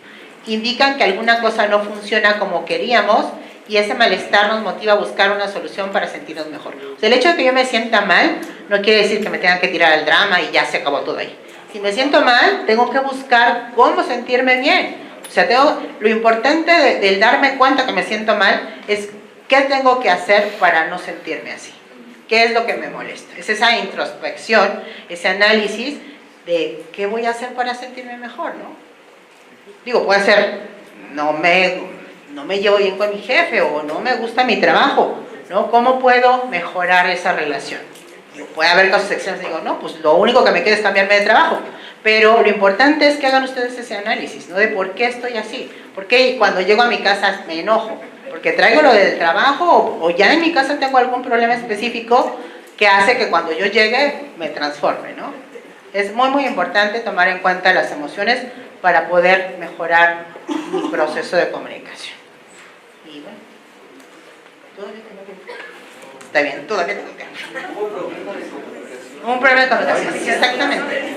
Indican que alguna cosa no funciona como queríamos, y ese malestar nos motiva a buscar una solución para sentirnos mejor. O sea, el hecho de que yo me sienta mal no quiere decir que me tengan que tirar al drama y ya se acabó todo ahí. Si me siento mal, tengo que buscar cómo sentirme bien. O sea, lo importante del darme cuenta que me siento mal es qué tengo que hacer para no sentirme así. ¿Qué es lo que me molesta? Es esa introspección, ese análisis de qué voy a hacer para sentirme mejor, ¿no? Digo, puede ser, no me llevo bien con mi jefe, o no me gusta mi trabajo, ¿no? ¿Cómo puedo mejorar esa relación? Digo, puede haber casos extremos, digo, no, pues lo único que me queda es cambiarme de trabajo, pero lo importante es que hagan ustedes ese análisis, ¿no? De por qué estoy así, por qué cuando llego a mi casa me enojo, porque traigo lo del trabajo, o ya en mi casa tengo algún problema específico que hace que cuando yo llegue me transforme, ¿no? Es muy, muy importante tomar en cuenta las emociones para poder mejorar mi proceso de comunicación. Y bueno, ¿todavía tengo tiempo? Está bien, todavía tengo tiempo. Un problema de comunicación, sí, exactamente.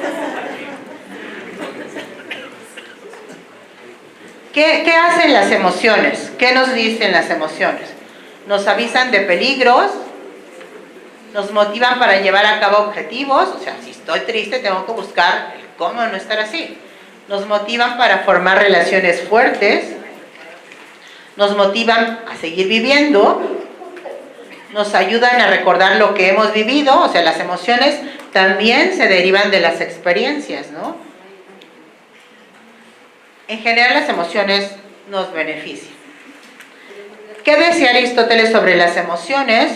¿Qué hacen las emociones? ¿Qué nos dicen las emociones? Nos avisan de peligros, nos motivan para llevar a cabo objetivos. O sea, si estoy triste tengo que buscar el cómo no estar así. Nos motivan para formar relaciones fuertes, nos motivan a seguir viviendo, nos ayudan a recordar lo que hemos vivido. O sea, las emociones también se derivan de las experiencias, ¿no? En general, las emociones nos benefician. ¿Qué decía Aristóteles sobre las emociones?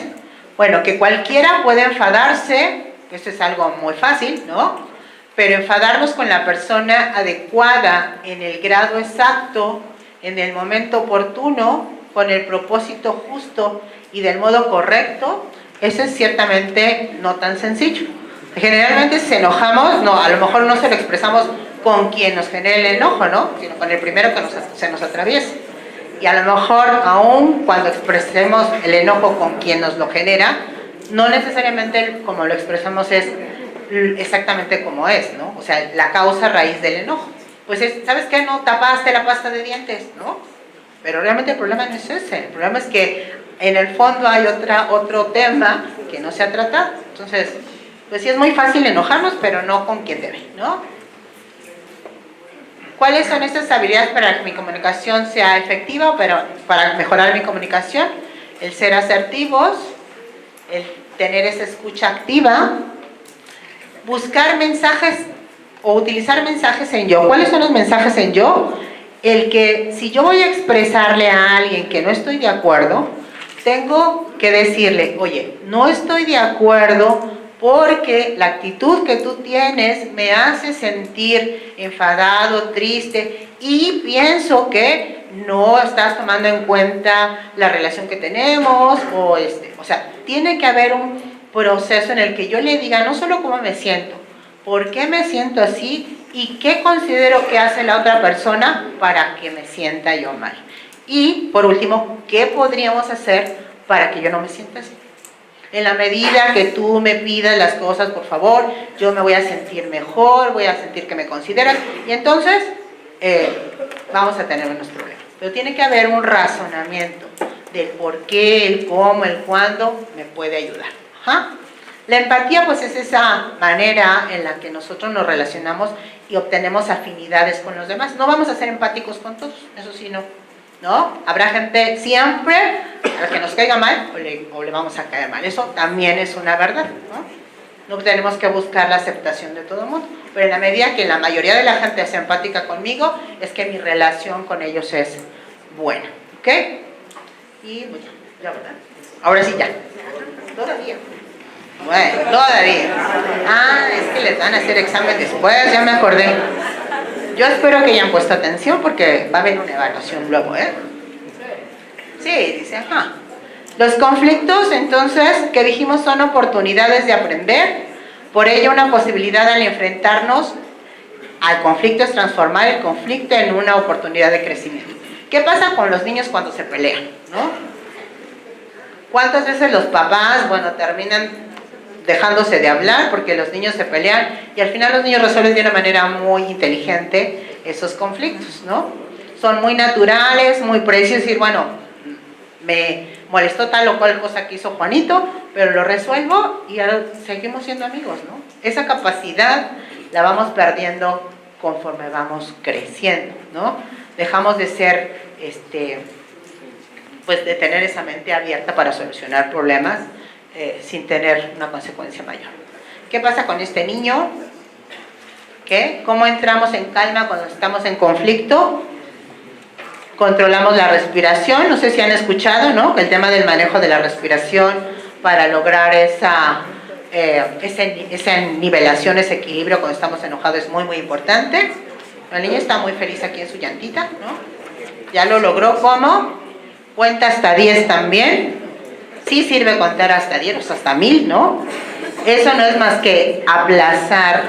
Bueno, que cualquiera puede enfadarse, Eso es algo muy fácil, ¿no? Pero enfadarnos con la persona adecuada, en el grado exacto, en el momento oportuno, con el propósito justo y del modo correcto, eso es ciertamente no tan sencillo. Generalmente si enojamos, no, a lo mejor no se lo expresamos con quien nos genere el enojo, ¿no? Sino con el primero que se nos atraviese. Y a lo mejor aún cuando expresemos el enojo con quien nos lo genera, no necesariamente como lo expresamos es exactamente como es, ¿no? O sea, la causa raíz del enojo. Pues es, ¿sabes qué? No tapaste la pasta de dientes, ¿no? Pero realmente el problema no es ese. El problema es que en el fondo hay otro tema que no se ha tratado. Entonces, pues sí es muy fácil enojarnos, pero no con quien debe, ¿no? ¿Cuáles son estas habilidades para que mi comunicación sea efectiva, pero para mejorar mi comunicación? El ser asertivos, el tener esa escucha activa, buscar mensajes o utilizar mensajes en yo. ¿Cuáles son los mensajes en yo? El que si yo voy a expresarle a alguien que no estoy de acuerdo, tengo que decirle, oye, no estoy de acuerdo porque la actitud que tú tienes me hace sentir enfadado, triste y pienso que no estás tomando en cuenta la relación que tenemos o sea, tiene que haber un proceso en el que yo le diga no solo cómo me siento, por qué me siento así y qué considero que hace la otra persona para que me sienta yo mal. Y por último, ¿qué podríamos hacer para que yo no me sienta así? En la medida que tú me pidas las cosas, por favor, yo me voy a sentir mejor, voy a sentir que me consideras y entonces vamos a tener menos problemas. Pero tiene que haber un razonamiento del por qué, el cómo, el cuándo me puede ayudar. Ajá. La empatía pues es esa manera en la que nosotros nos relacionamos y obtenemos afinidades con los demás. No vamos a ser empáticos con todos, eso sí ¿no? Habrá gente siempre a la que nos caiga mal o le vamos a caer mal. Eso también es una verdad, ¿no? No tenemos que buscar la aceptación de todo el mundo. Pero en la medida que la mayoría de la gente es empática conmigo, es que mi relación con ellos es buena. ¿Ok? Y bueno, ya, ¿verdad? Ahora sí ya. Todavía. Bueno, todavía. Ah, es que les van a hacer examen después, ya me acordé. Yo espero que hayan puesto atención porque va a haber una evaluación luego, ¿eh? Sí, dice, ajá. Los conflictos, entonces, que dijimos son oportunidades de aprender. Por ello, una posibilidad al enfrentarnos al conflicto es transformar el conflicto en una oportunidad de crecimiento. ¿Qué pasa con los niños cuando se pelean, no? ¿Cuántas veces los papás, bueno, terminan dejándose de hablar porque los niños se pelean y al final los niños resuelven de una manera muy inteligente esos conflictos, ¿no? Son muy naturales, muy precisos, decir, bueno, me molestó tal o cual cosa que hizo Juanito, pero lo resuelvo y ahora seguimos siendo amigos, ¿no? Esa capacidad la vamos perdiendo conforme vamos creciendo, ¿no? Dejamos de ser, pues de tener esa mente abierta para solucionar problemas sin tener una consecuencia mayor. ¿Qué pasa con este niño? ¿Qué? ¿Cómo entramos en calma cuando estamos en conflicto? Controlamos la respiración, no sé si han escuchado, ¿no? El tema del manejo de la respiración para lograr esa nivelación, ese equilibrio cuando estamos enojados es muy, muy importante. La niña está muy feliz aquí en su llantita, ¿no? Ya lo logró, ¿cómo? Cuenta hasta 10 también. Sí sirve contar hasta 10, o hasta 1000, ¿no? Eso no es más que aplazar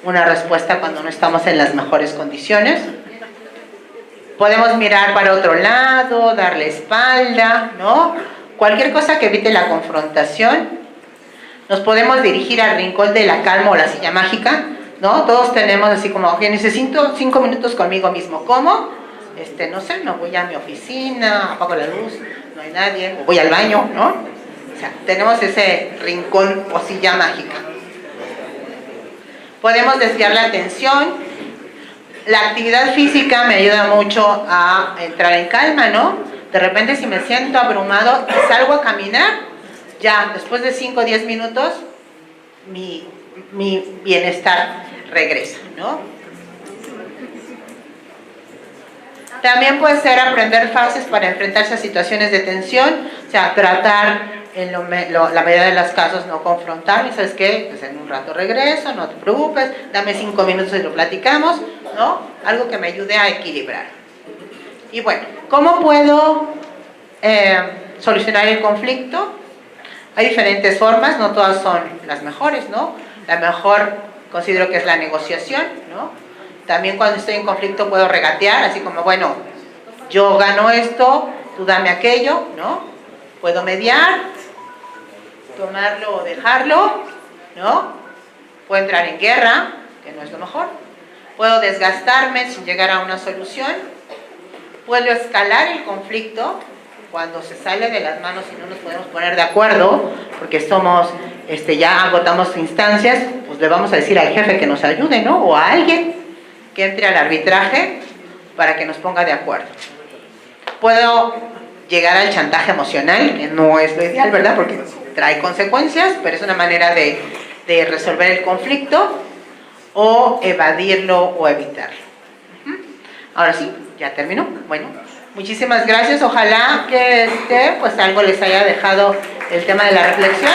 una respuesta cuando no estamos en las mejores condiciones. Podemos mirar para otro lado, darle espalda, ¿no? Cualquier cosa que evite la confrontación. Nos podemos dirigir al rincón de la calma o la silla mágica, ¿no? Todos tenemos así como, ok, necesito 5 minutos conmigo mismo. ¿Cómo? No sé, me voy a mi oficina, apago la luz, no hay nadie, o voy al baño, ¿no? O sea, tenemos ese rincón o silla mágica. Podemos desviar la atención. La actividad física me ayuda mucho a entrar en calma, ¿no? De repente si me siento abrumado y salgo a caminar, ya después de 5 o 10 minutos mi bienestar regresa, ¿no? También puede ser aprender fases para enfrentarse a situaciones de tensión, o sea, tratar la mayoría de los casos no confrontarme, ¿sabes qué? Pues en un rato regreso, no te preocupes, dame 5 minutos y lo platicamos, ¿no? Algo que me ayude a equilibrar. Y bueno, ¿cómo puedo solucionar el conflicto? Hay diferentes formas, no todas son las mejores, ¿no? La mejor considero que es la negociación, ¿no? También cuando estoy en conflicto puedo regatear, así como, bueno, yo gano esto, tú dame aquello, ¿no? Puedo mediar, tomarlo o dejarlo, ¿no? Puedo entrar en guerra, que no es lo mejor. Puedo desgastarme sin llegar a una solución. Puedo escalar el conflicto cuando se sale de las manos y no nos podemos poner de acuerdo, porque somos, ya agotamos instancias, pues le vamos a decir al jefe que nos ayude, ¿no? O a alguien que entre al arbitraje para que nos ponga de acuerdo. Puedo llegar al chantaje emocional, que no es lo ideal, ¿verdad? Porque trae consecuencias, pero es una manera de resolver el conflicto, o evadirlo o evitarlo. Ahora sí, ya terminó. Bueno, muchísimas gracias. Ojalá que pues algo les haya dejado el tema de la reflexión.